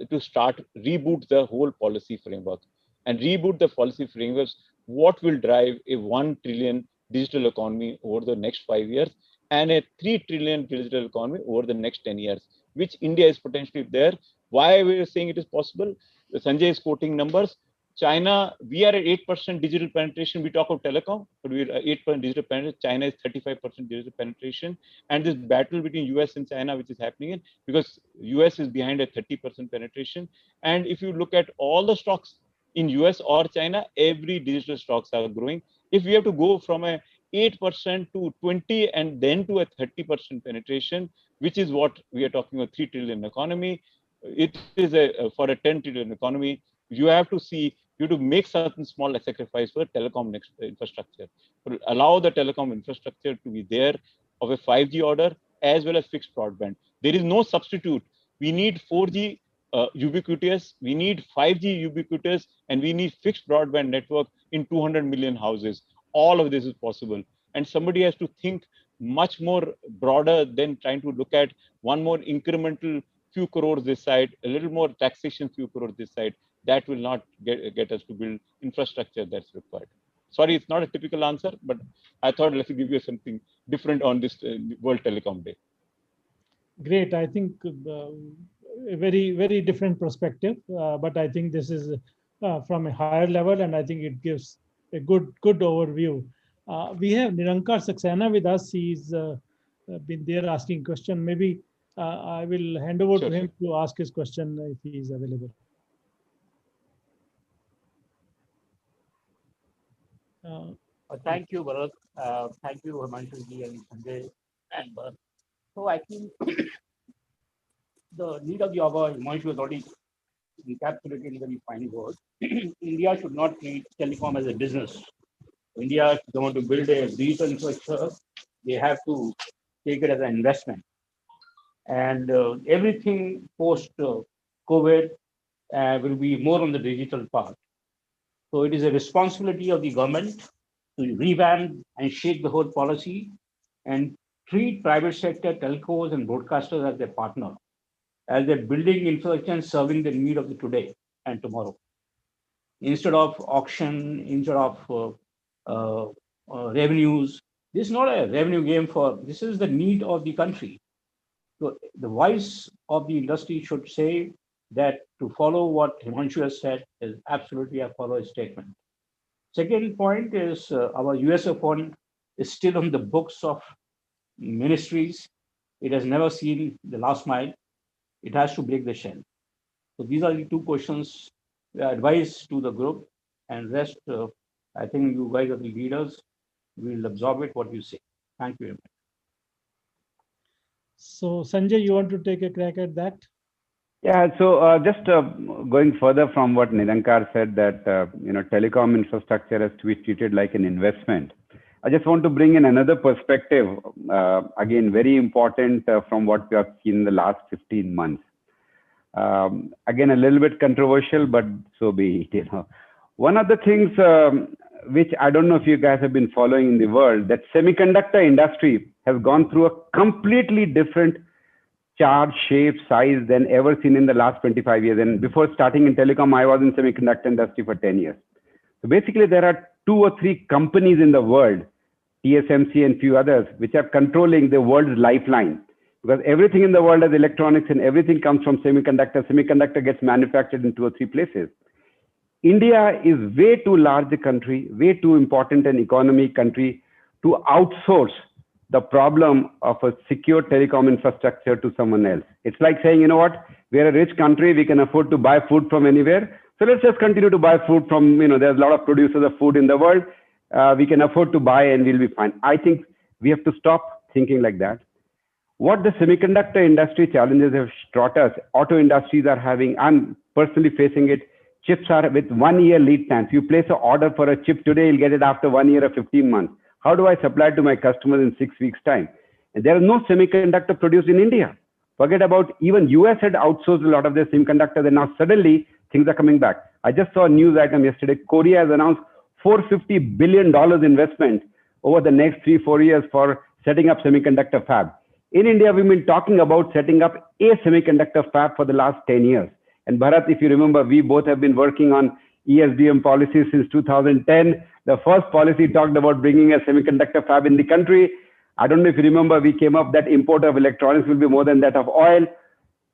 reboot the whole policy framework. And reboot the policy frameworks, what will drive a 1 trillion digital economy over the next 5 years and a 3 trillion digital economy over the next 10 years, which India is potentially there. Why we are saying it is possible? Sanjay is quoting numbers. China, we are at 8% digital penetration. We talk of telecom, but we are 8% digital penetration. China is 35% digital penetration. And this battle between US and China, which is happening in, because US is behind at 30% penetration. And if you look at all the stocks in US or China, every digital stocks are growing. If we have to go from a 8% to 20 and then to a 30% penetration, which is what we are talking about, 3 trillion economy, it is for a 10 trillion economy, you have to see, you have to make certain small sacrifice for telecom infrastructure, allow the telecom infrastructure to be there of a 5G order as well as fixed broadband. There is no substitute. We need 4G ubiquitous, we need 5G ubiquitous, and we need fixed broadband network in 200 million houses. All of this is possible. And somebody has to think much more broader than trying to look at one more incremental few crores this side, a little more taxation few crores this side. That will not get us to build infrastructure that's required. Sorry, it's not a typical answer, but I thought let me give you something different on this World Telecom Day. Great. I think a very, very different perspective, but I think this is from a higher level, and I think it gives a good overview. We have Nirankar Saxena with us. He's been there asking question. Maybe I will hand over to him to ask his question if he is available. Thank you, Bharat. Thank you, Himanshu and Sanjay and Bharat. So I think the need of the hour, Himanshu has already encapsulated in very fine words. India should not treat telecom as a business. India, if they want to build a digital infrastructure, they have to take it as an investment. And everything post-COVID will be more on the digital part. So it is a responsibility of the government to revamp and shake the whole policy and treat private sector telcos and broadcasters as their partner, as they're building infrastructure and serving the need of the today and tomorrow. Instead of auction, instead of revenues, this is not a revenue game this is the need of the country. So the voice of the industry should say that to follow what Himanshu has said is absolutely a follow statement. Second point is our USO fund is still on the books of ministries. It has never seen the last mile. It has to break the shell. So these are the two questions advice to the group, and rest, I think you guys are the leaders. We will absorb it what you say. Thank you very much. So Sanjay, you want to take a crack at that? Yeah, so just going further from what Nirankar said, that telecom infrastructure has to be treated like an investment. I just want to bring in another perspective, again, very important from what we have seen in the last 15 months. Again, a little bit controversial, but so be it. One of the things which I don't know if you guys have been following in the world, that semiconductor industry has gone through a completely different charge, shape, size than ever seen in the last 25 years. And before starting in telecom, I was in semiconductor industry for 10 years. So basically, there are 2 or 3 companies in the world, TSMC and few others, which are controlling the world's lifeline. Because everything in the world is electronics and everything comes from semiconductor. Semiconductor gets manufactured in 2 or 3 places. India is way too large a country, way too important an economy country to outsource the problem of a secure telecom infrastructure to someone else. It's like saying, you know what, we're a rich country, we can afford to buy food from anywhere. So let's just continue to buy food from, there's a lot of producers of food in the world. We can afford to buy and we'll be fine. I think we have to stop thinking like that. What the semiconductor industry challenges have taught us, auto industries are having, I'm personally facing it, chips are with 1 year lead times. You place an order for a chip today, you'll get it after 1 year or 15 months. How do I supply to my customers in 6 weeks' time? And there is no semiconductor produced in India. Forget about even US had outsourced a lot of their semiconductors, and now suddenly things are coming back. I just saw a news item yesterday. Korea has announced $450 billion investment over the next 3-4 years for setting up semiconductor fab. In India, we've been talking about setting up a semiconductor fab for the last 10 years. And Bharat, if you remember, we both have been working on ESDM policies since 2010. The first policy talked about bringing a semiconductor fab in the country. I don't know if you remember, we came up that import of electronics will be more than that of oil.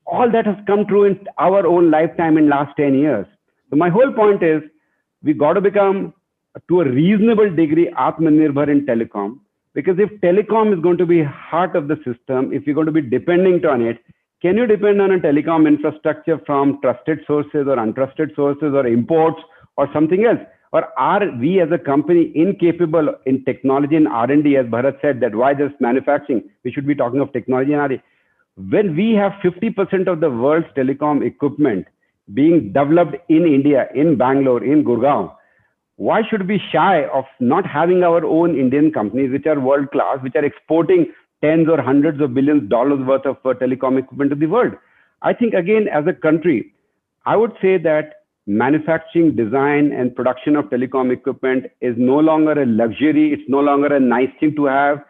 All that has come true in our own lifetime in last 10 years. So my whole point is, we got to become, to a reasonable degree, Atmanirbhar in telecom. Because if telecom is going to be heart of the system, if you're going to be depending on it, can you depend on a telecom infrastructure from trusted sources or untrusted sources or imports or something else? Or are we as a company incapable in technology and R&D, as Bharat said, that why just manufacturing? We should be talking of technology and R&D. When we have 50% of the world's telecom equipment being developed in India, in Bangalore, in Gurgaon, why should we be shy of not having our own Indian companies, which are world class, which are exporting tens or hundreds of billions of dollars worth of telecom equipment to the world? I think, again, as a country, I would say that manufacturing, design, and production of telecom equipment is no longer a luxury. It's no longer a nice thing to have.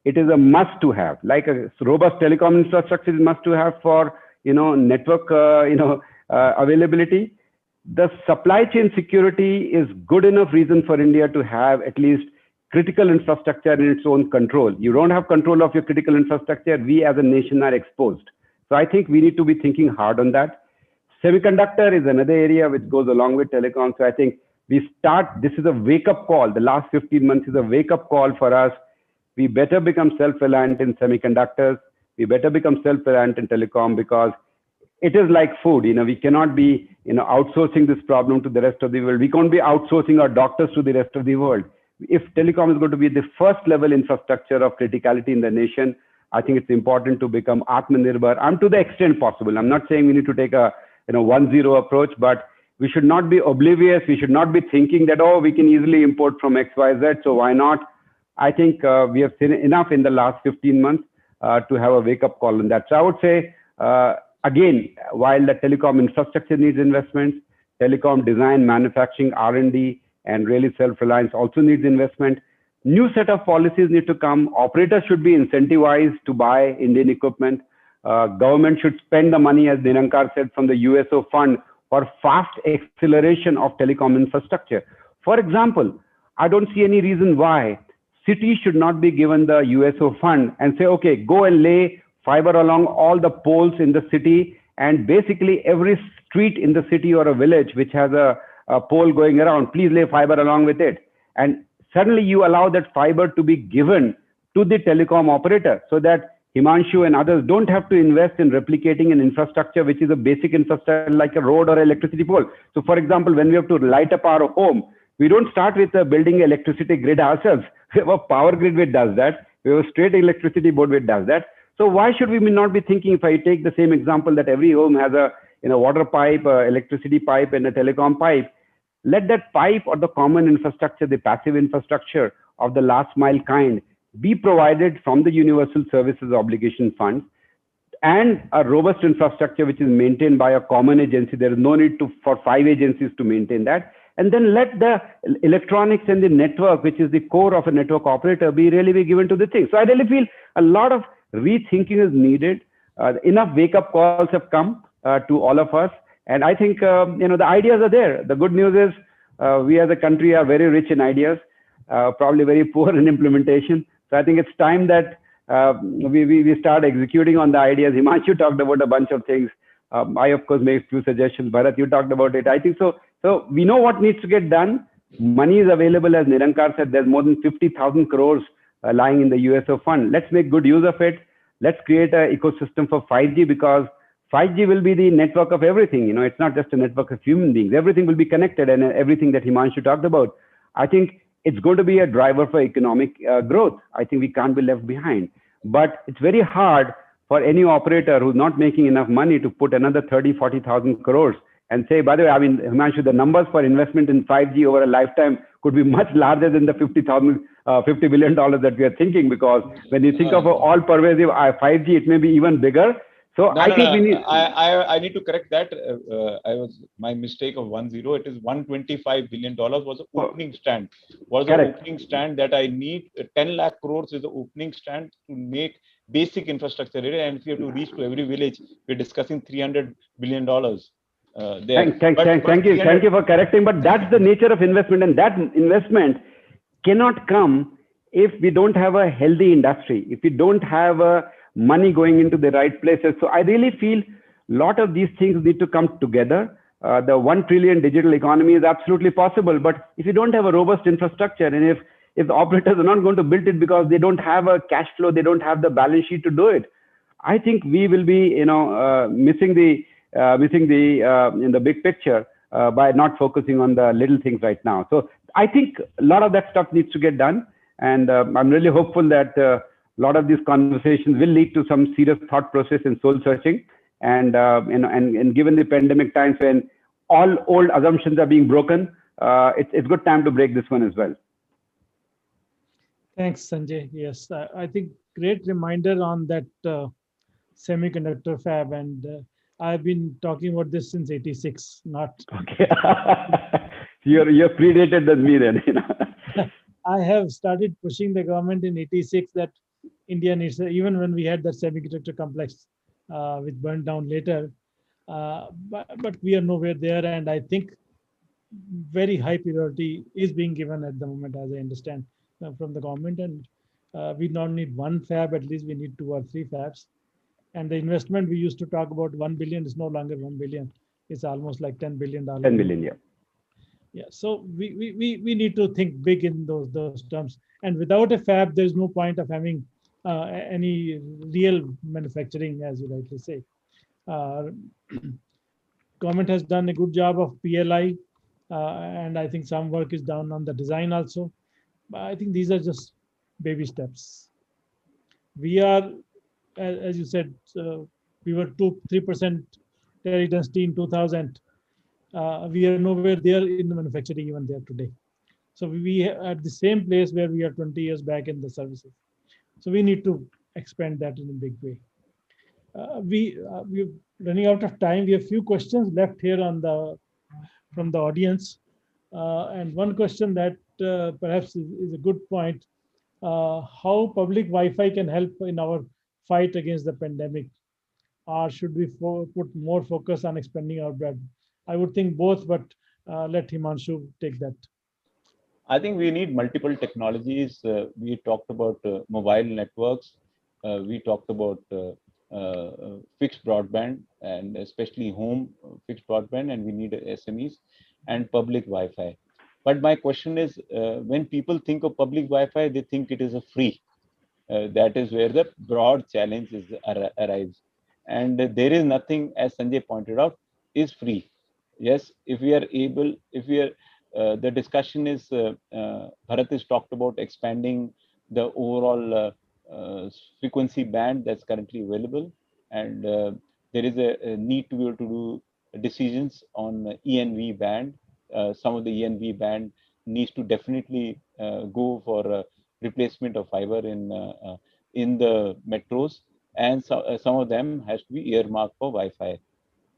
It is a must to have. Like a robust telecom infrastructure is must to have for network availability. The supply chain security is good enough reason for India to have at least critical infrastructure in its own control. You don't have control of your critical infrastructure, we as a nation are exposed. So I think we need to be thinking hard on that. Semiconductor is another area which goes along with telecom. So I think this is a wake-up call. The last 15 months is a wake-up call for us. We better become self-reliant in semiconductors. We better become self-reliant in telecom, because it is like food. We cannot be outsourcing this problem to the rest of the world. We can't be outsourcing our doctors to the rest of the world. If telecom is going to be the first level infrastructure of criticality in the nation, I think it's important to become Atmanirbhar, and to the extent possible. I'm not saying we need to take a 1-0 approach, but we should not be oblivious. We should not be thinking that, oh, we can easily import from XYZ, so why not? I think we have seen enough in the last 15 months to have a wake-up call on that. So I would say, again, while the telecom infrastructure needs investments, telecom design, manufacturing, R&D, and really self-reliance also needs investment. New set of policies need to come. Operators should be incentivized to buy Indian equipment. Government should spend the money, as Nirankar said, from the USO fund for fast acceleration of telecom infrastructure. For example, I don't see any reason why cities should not be given the USO fund and say, okay, go and lay fiber along all the poles in the city, and basically every street in the city or a village which has a pole going around, please lay fiber along with it. And suddenly you allow that fiber to be given to the telecom operator, so that Himanshu and others don't have to invest in replicating an infrastructure which is a basic infrastructure like a road or electricity pole. So for example, when we have to light up our home, we don't start with building electricity grid ourselves. We have a power grid which does that. We have a straight electricity board which does that. So why should we not be thinking, if I take the same example, that every home has a water pipe, electricity pipe, and a telecom pipe, let that pipe or the common infrastructure, the passive infrastructure of the last mile kind, be provided from the Universal Services Obligation Fund, and a robust infrastructure which is maintained by a common agency. There is no need for 5 agencies to maintain that. and then let the electronics and the network, which is the core of a network operator, be given to the thing. So I really feel a lot of rethinking is needed. Enough wake-up calls have come to all of us, and I think the ideas are there. The good news is we as a country are very rich in ideas, probably very poor in implementation. So I think it's time that we start executing on the ideas. Himanshu talked about a bunch of things. I, of course, made a few suggestions. Bharat, you talked about it. I think so. So we know what needs to get done. Money is available, as Nirankar said. There's more than 50,000 crores lying in the USO fund. Let's make good use of it. Let's create an ecosystem for 5G, because 5G will be the network of everything. It's not just a network of human beings. Everything will be connected, and everything that Himanshu talked about. I think it's going to be a driver for economic growth. I think we can't be left behind. But it's very hard for any operator who's not making enough money to put another 30,000-40,000 crores and say, by the way, I mean, Himanshu, the numbers for investment in 5G over a lifetime could be much larger than the $50 billion that we are thinking, because when you think of all pervasive 5G, it may be even bigger. So I think we need. I need to correct that. My mistake of 10. It is $125 billion was the opening stand. Opening stand that I need. 10 lakh crores is the opening stand to make basic infrastructure area. And if you have to reach to every village, we're discussing $300 billion. Thank you for correcting. But that's the nature of investment, and that investment cannot come if we don't have a healthy industry, if we don't have money going into the right places. So I really feel a lot of these things need to come together. The 1 trillion digital economy is absolutely possible, but if you don't have a robust infrastructure, and if the operators are not going to build it because they don't have a cash flow, they don't have the balance sheet to do it, I think we will be missing the in the big picture by not focusing on the little things right now. So I think a lot of that stuff needs to get done, and I'm really hopeful that a lot of these conversations will lead to some serious thought process and soul searching. And given the pandemic times when all old assumptions are being broken, it's good time to break this one as well. Thanks, Sanjay. Yes, I think great reminder on that semiconductor fab, and I've been talking about this since '86. Not okay. You're predated than me then. I have started pushing the government in '86 that India needs, even when we had that semiconductor complex, which burned down later. But we are nowhere there, and I think very high priority is being given at the moment, as I understand from the government. And we not need one fab, at least we need 2 or 3 fabs. And the investment we used to talk about 1 billion is no longer 1 billion. It's almost like $10 billion. 10 billion, yeah. Yeah, so we need to think big in those terms. And without a fab, there's no point of having any real manufacturing, as you rightly say. Government has done a good job of PLI, and I think some work is done on the design also. But I think these are just baby steps. We are, as you said, we were 2-3% terry density in 2000. We are nowhere there in the manufacturing even there today. So we are at the same place where we are 20 years back in the services. So we need to expand that in a big way. We're running out of time. We have a few questions left here from the audience. And one question that perhaps is a good point, how public Wi-Fi can help in our fight against the pandemic? Or should we put more focus on expanding our broadband? I would think both, but let Himanshu take that. I think we need multiple technologies. We talked about mobile networks. We talked about fixed broadband, and especially home fixed broadband, and we need SMEs and public Wi-Fi. But my question is, when people think of public Wi-Fi, they think it is a free. That is where the broad challenge arrives. And there is nothing, as Sanjay pointed out, is free. Yes, if we are able, the discussion is, Bharat has talked about expanding the overall frequency band that's currently available. And there is a need to be able to do decisions on ENV band. Some of the ENV band needs to definitely go for replacement of fiber in the metros, and some of them has to be earmarked for Wi-Fi.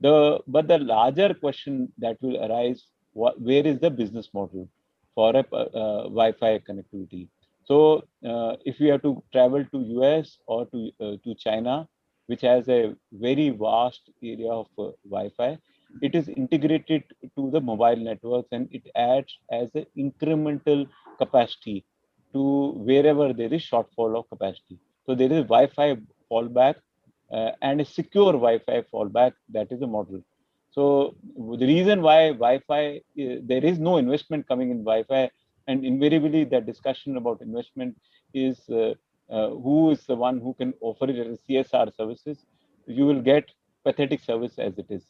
But the larger question that will arise where is the business model for a Wi-Fi connectivity. So if we have to travel to US or to China, which has a very vast area of Wi-Fi, it is integrated to the mobile networks and it adds as an incremental capacity to wherever there is shortfall of capacity. So there is Wi-Fi fallback and a secure Wi-Fi fallback. That is the model. So the reason why Wi-Fi, there is no investment coming in Wi-Fi, and invariably that discussion about investment is who is the one who can offer it as CSR services. You will get pathetic service as it is.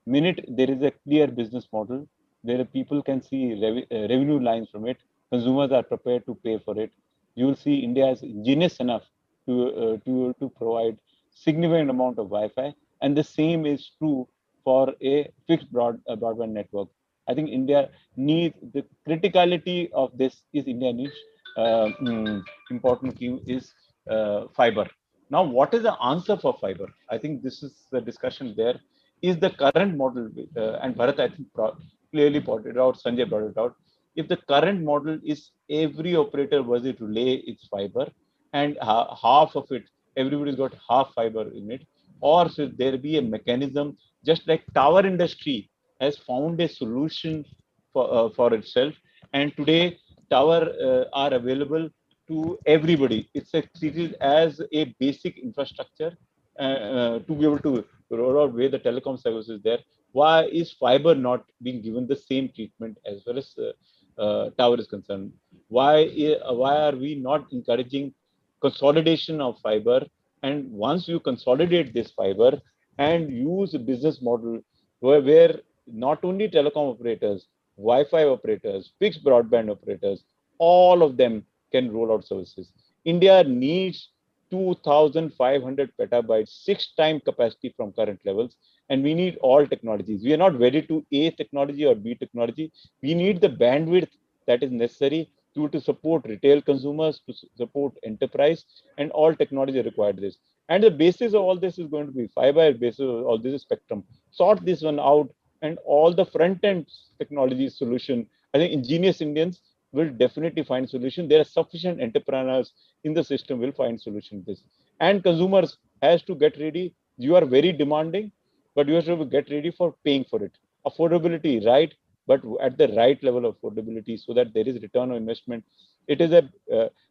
Minute there is a clear business model, where people can see revenue lines from it, consumers are prepared to pay for it. You will see India is ingenious enough to provide significant amount of Wi-Fi, and the same is true for a fixed broadband network. I think India needs the criticality of this is India needs important key is fiber. Now, what is the answer for fiber? I think this is the discussion there. Is the current model, and Bharat, I think clearly pointed out, Sanjay brought it out. If the current model is every operator was it to lay its fiber, and half of it, everybody's got half fiber in it, or should there be a mechanism, just like tower industry has found a solution for itself, and today tower are available to everybody. It's treated as a basic infrastructure to be able to roll out where the telecom service is there. Why is fiber not being given the same treatment as well as tower is concerned? Why are we not encouraging consolidation of fiber? And once you consolidate this fiber and use a business model where not only telecom operators, Wi-Fi operators, fixed broadband operators, all of them can roll out services. India needs 2,500 petabytes, 6 times capacity from current levels, and we need all technologies. We are not ready to A technology or B technology. We need the bandwidth that is necessary to support retail consumers, to support enterprise, and all technology required this. And the basis of all this is going to be fiber, basis of all this is spectrum. Sort this one out, and all the front end technology solution. I think ingenious Indians will definitely find solution. There are sufficient entrepreneurs in the system will find solution to this. And consumers has to get ready. You are very demanding, but you have to get ready for paying for it. Affordability, right? But at the right level of affordability, so that there is return on investment. It is a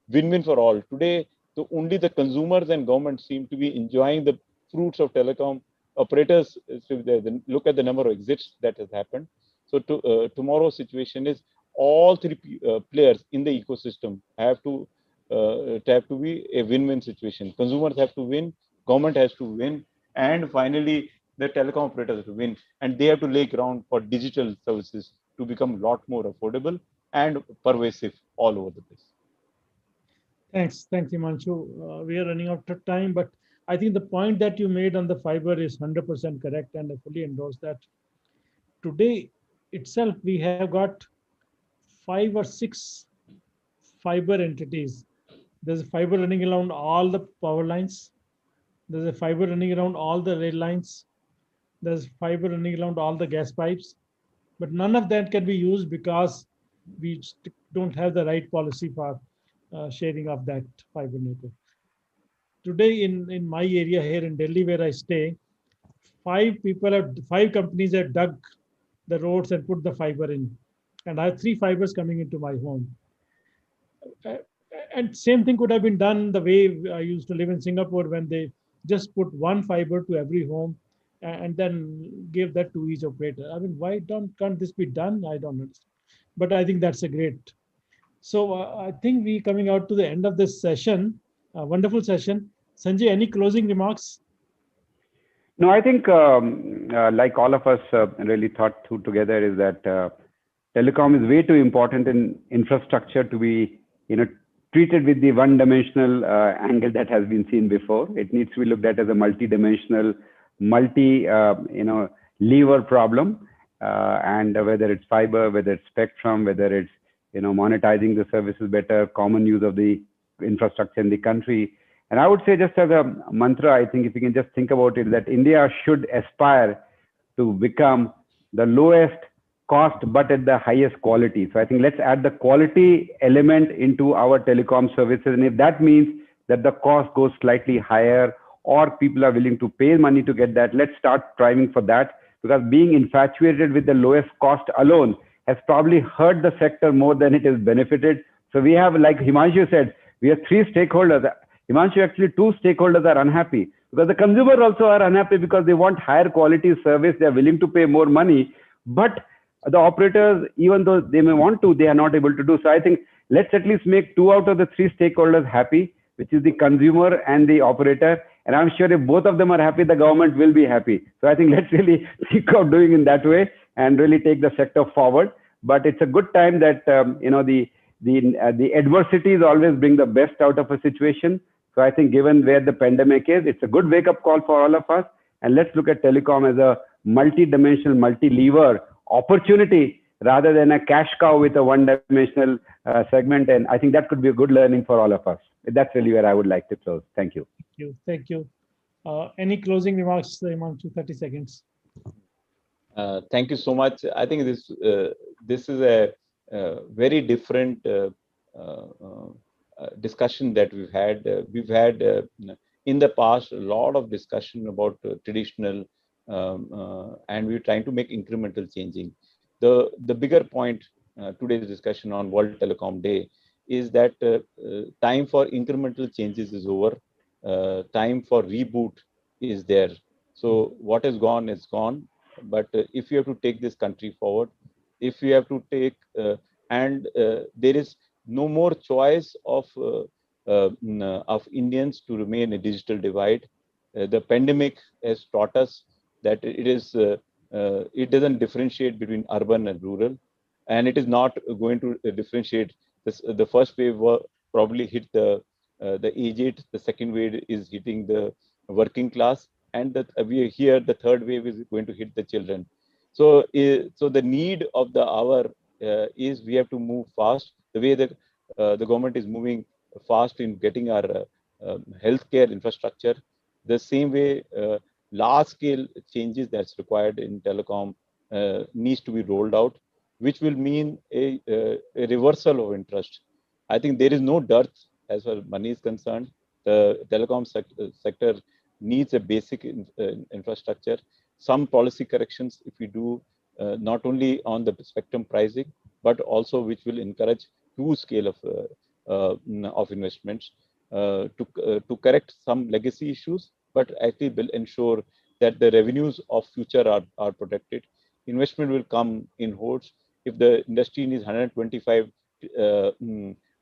win-win for all. Today, only the consumers and government seem to be enjoying the fruits of telecom. Operators, look at the number of exits that has happened. So tomorrow's situation is all three players in the ecosystem have to be a win-win situation. Consumers have to win, government has to win, and finally the telecom operators have to win. And they have to lay ground for digital services to become a lot more affordable and pervasive all over the place. Thanks, Himanshu. We are running out of time, but I think the point that you made on the fiber is 100% correct, and I fully endorse that. Today itself, we have got 5 or 6 fiber entities. There's a fiber running around all the power lines. There's a fiber running around all the rail lines. There's fiber running around all the gas pipes. But none of that can be used because we don't have the right policy for sharing of that fiber network. Today in my area here in Delhi where I stay, 5 companies have dug the roads and put the fiber in. And I have 3 fibers coming into my home. And same thing could have been done the way I used to live in Singapore when they just put 1 fiber to every home and then gave that to each operator. I mean, can't this be done? I don't understand. But I think that's a great. So I think we coming out to the end of this session, wonderful session. Sanjay, any closing remarks? No, I think like all of us really thought through together is that telecom is way too important in infrastructure to be, treated with the one-dimensional angle that has been seen before. It needs to be looked at as a multi-dimensional, lever problem, and whether it's fiber, whether it's spectrum, whether it's monetizing the services better, common use of the infrastructure in the country. And I would say, just as a mantra, I think if you can just think about it, that India should aspire to become the lowest cost, but at the highest quality. So I think let's add the quality element into our telecom services. And if that means that the cost goes slightly higher or people are willing to pay money to get that, let's start striving for that, because being infatuated with the lowest cost alone has probably hurt the sector more than it has benefited. So we have, like Himanshu said, we have three stakeholders. Himanshu, actually two stakeholders are unhappy because the consumer also are unhappy because they want higher quality service. They are willing to pay more money, but the operators, even though they may want to, they are not able to do. So I think let's at least make two out of the three stakeholders happy, which is the consumer and the operator. And I'm sure if both of them are happy, the government will be happy. So I think let's really think of doing in that way and really take the sector forward. But it's a good time that the adversities always bring the best out of a situation. So I think given where the pandemic is, it's a good wake-up call for all of us. And let's look at telecom as a multi-dimensional, multi-lever opportunity rather than a cash cow with a one-dimensional segment. And I think that could be a good learning for all of us. That's really where I would like to close. Thank you. Thank you. Thank you. Any closing remarks, Himanshu? 30 seconds. Thank you so much. I think this is a very different discussion that we've had. In the past a lot of discussion about traditional, and we're trying to make incremental changing. The bigger point today's discussion on World Telecom Day is that time for incremental changes is over. Time for reboot is there. So what is gone is gone. But if you have to take this country forward, if you have to take, there is no more choice of Indians to remain a digital divide. The pandemic has taught us that it doesn't differentiate between urban and rural, and it is not going to differentiate. The first wave probably hit the aged, the second wave is hitting the working class, and we are here, the third wave is going to hit the children. So the need of the hour is we have to move fast. The way that the government is moving fast in getting our healthcare infrastructure, the same way large scale changes that's required in telecom needs to be rolled out, which will mean a reversal of interest. I think there is no dearth as far as money is concerned. The telecom sector needs a basic infrastructure. Some policy corrections, if we do, not only on the spectrum pricing, but also which will encourage huge scale of investments to correct some legacy issues, but actually will ensure that the revenues of future are protected. Investment will come in hordes. If the industry needs $125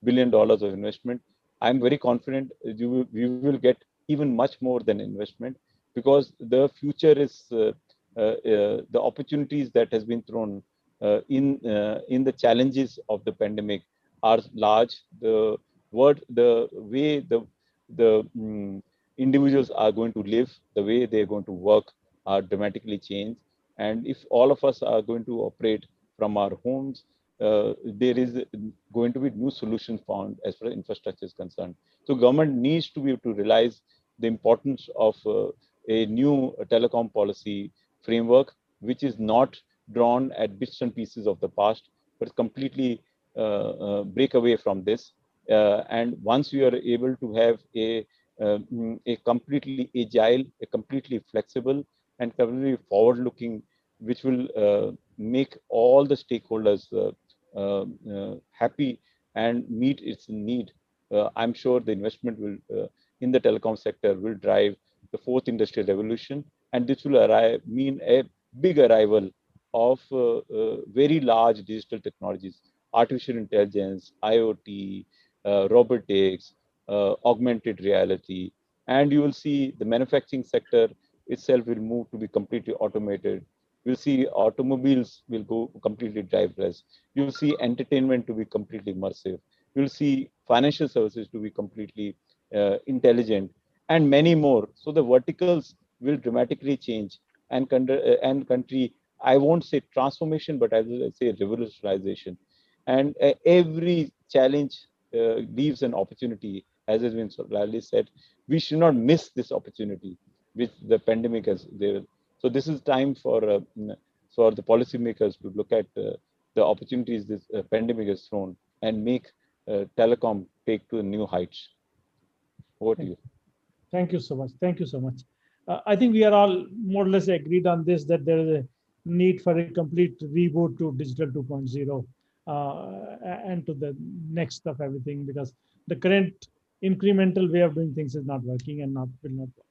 billion of investment, I'm very confident we will get even much more than investment, because the future is the opportunities that has been thrown in the challenges of the pandemic are large. The way the individuals are going to live, the way they're going to work are dramatically changed. And if all of us are going to operate from our homes, there is going to be new solutions found as far as infrastructure is concerned. So government needs to be able to realize the importance of a new telecom policy framework, which is not drawn at bits and pieces of the past, but completely break away from this. And once you are able to have a completely agile, a completely flexible, and completely forward-looking, which will make all the stakeholders happy and meet its need, I'm sure the investment will in the telecom sector will drive the fourth industrial revolution, and this will mean a big arrival of very large digital technologies, artificial intelligence, IoT, robotics, augmented reality, and you will see the manufacturing sector itself will move to be completely automated. You'll see automobiles will go completely driverless. You'll see entertainment to be completely immersive. You'll see financial services to be completely intelligent, and many more. So the verticals will dramatically change, and country, I won't say transformation, but I will say revolutionization. And every challenge leaves an opportunity, as has been so rarely said. We should not miss this opportunity which the pandemic has there. So this is time for for the policymakers to look at the opportunities this pandemic has thrown and make telecom take to new heights. Over to you. Thank you so much. Thank you so much. I think we are all more or less agreed on this, that there is a need for a complete reboot to digital 2.0 and to the next of everything, because the current incremental way of doing things is not working and will not work.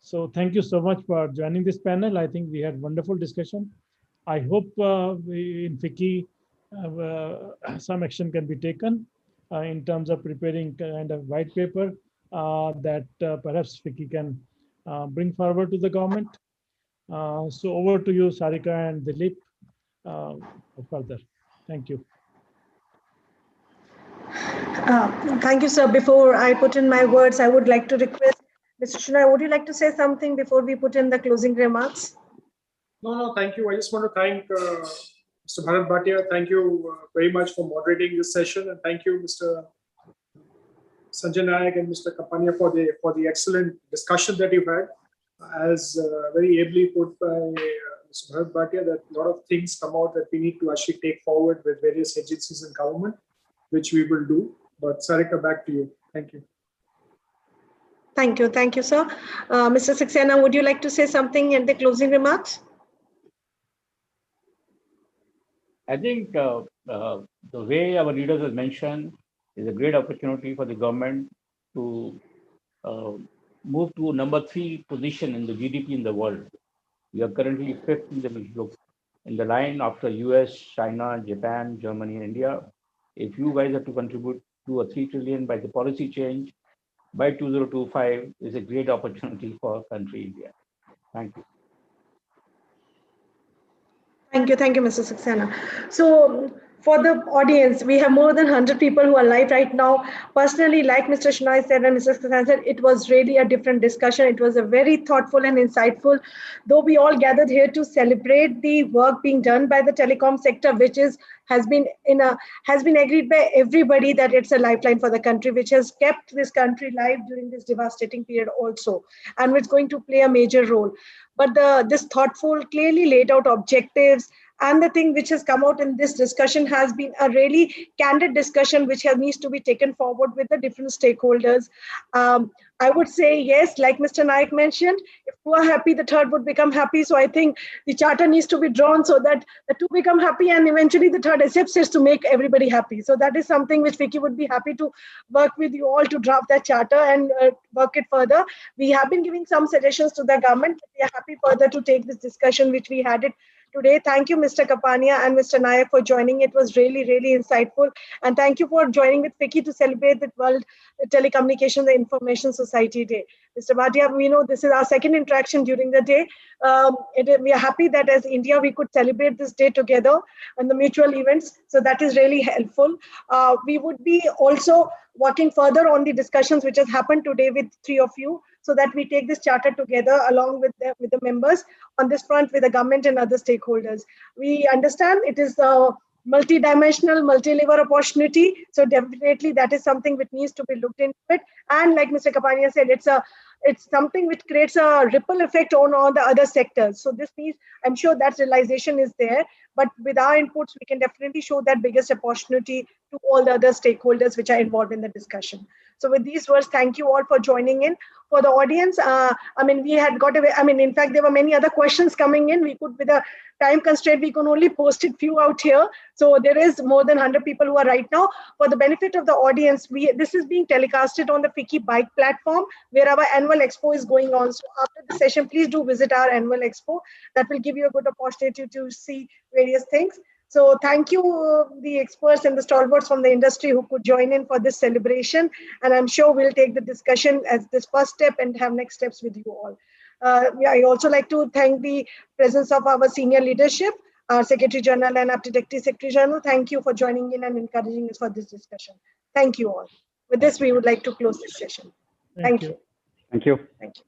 So thank you so much for joining this panel. I think we had wonderful discussion. I hope in FICCI some action can be taken in terms of preparing kind of white paper that perhaps FICCI can bring forward to the government. So over to you, Sarika and Dilip, further. Thank you. Thank you, sir. Before I put in my words, I would like to request Mr. Chenoy, would you like to say something before we put in the closing remarks? No, thank you. I just want to thank Mr. Bharat Bhatia. Thank you very much for moderating this session, and thank you, Mr. Sanjay Nayak and Mr. Kapania for the excellent discussion that you've had. As very ably put by Mr. Bharat Bhatia, that a lot of things come out that we need to actually take forward with various agencies and government, which we will do. But Sarika, back to you. Thank you. Thank you, sir. Mr. Saxena, would you like to say something in the closing remarks? I think the way our leaders have mentioned is a great opportunity for the government to move to number 3 position in the GDP in the world. We are currently 5th in the line after US, China, Japan, Germany, and India. If you guys have to contribute 2 or 3 trillion by the policy change by 2025, is a great opportunity for country India. Thank you. Thank you, Mr. Saxena. So for the audience, we have more than 100 people who are live right now. Personally, like Mr. Chenoy said and Mr. Saxena said, it was really a different discussion. It was a very thoughtful and insightful. Though we all gathered here to celebrate the work being done by the telecom sector, which has been agreed by everybody that it's a lifeline for the country, which has kept this country live during this devastating period also, and which is going to play a major role. But this thoughtful, clearly laid out objectives and the thing which has come out in this discussion has been a really candid discussion which needs to be taken forward with the different stakeholders. I would say, yes, like Mr. Nayak mentioned, if two are happy, the third would become happy. So I think the charter needs to be drawn so that the two become happy and eventually the third accepts it to make everybody happy. So that is something which FICCI would be happy to work with you all to draft that charter and work it further. We have been giving some suggestions to the government. We are happy further to take this discussion which we had it today. Thank you, Mr. Kapania and Mr. Nayak, for joining. It was really, really insightful. And thank you for joining with FICCI to celebrate the World Telecommunications and Information Society Day. Mr. Bhatia, we know this is our second interaction during the day. We are happy that as India, we could celebrate this day together and the mutual events. So that is really helpful. We would be also working further on the discussions which has happened today with 3 of you, so that we take this charter together along with the members on this front with the government and other stakeholders. We understand it is a multi-dimensional, multi-level opportunity. So definitely that is something which needs to be looked into it. And like Mr. Kapania said, it's something which creates a ripple effect on all the other sectors. So this means, I'm sure that realization is there, but with our inputs, we can definitely show that biggest opportunity to all the other stakeholders which are involved in the discussion. So with these words, thank you all for joining in. For the audience, we had got away. In fact, there were many other questions coming in. We could, with a time constraint, we could only post it few out here. So there is more than 100 people who are right now. For the benefit of the audience, this is being telecasted on the FICCI Bike platform, where our annual expo is going on. So after the session, please do visit our annual expo. That will give you a good opportunity to see various things. So thank you, the experts and the stalwarts from the industry who could join in for this celebration. And I'm sure we'll take the discussion as this first step and have next steps with you all. I also like to thank the presence of our senior leadership, our Secretary General and Deputy Secretary General. Thank you for joining in and encouraging us for this discussion. Thank you all. With this, we would like to close this session. Thank you. Thank you. Thank you.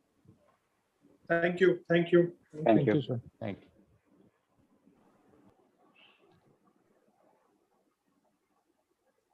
Thank you. Thank you. Sir. Thank you.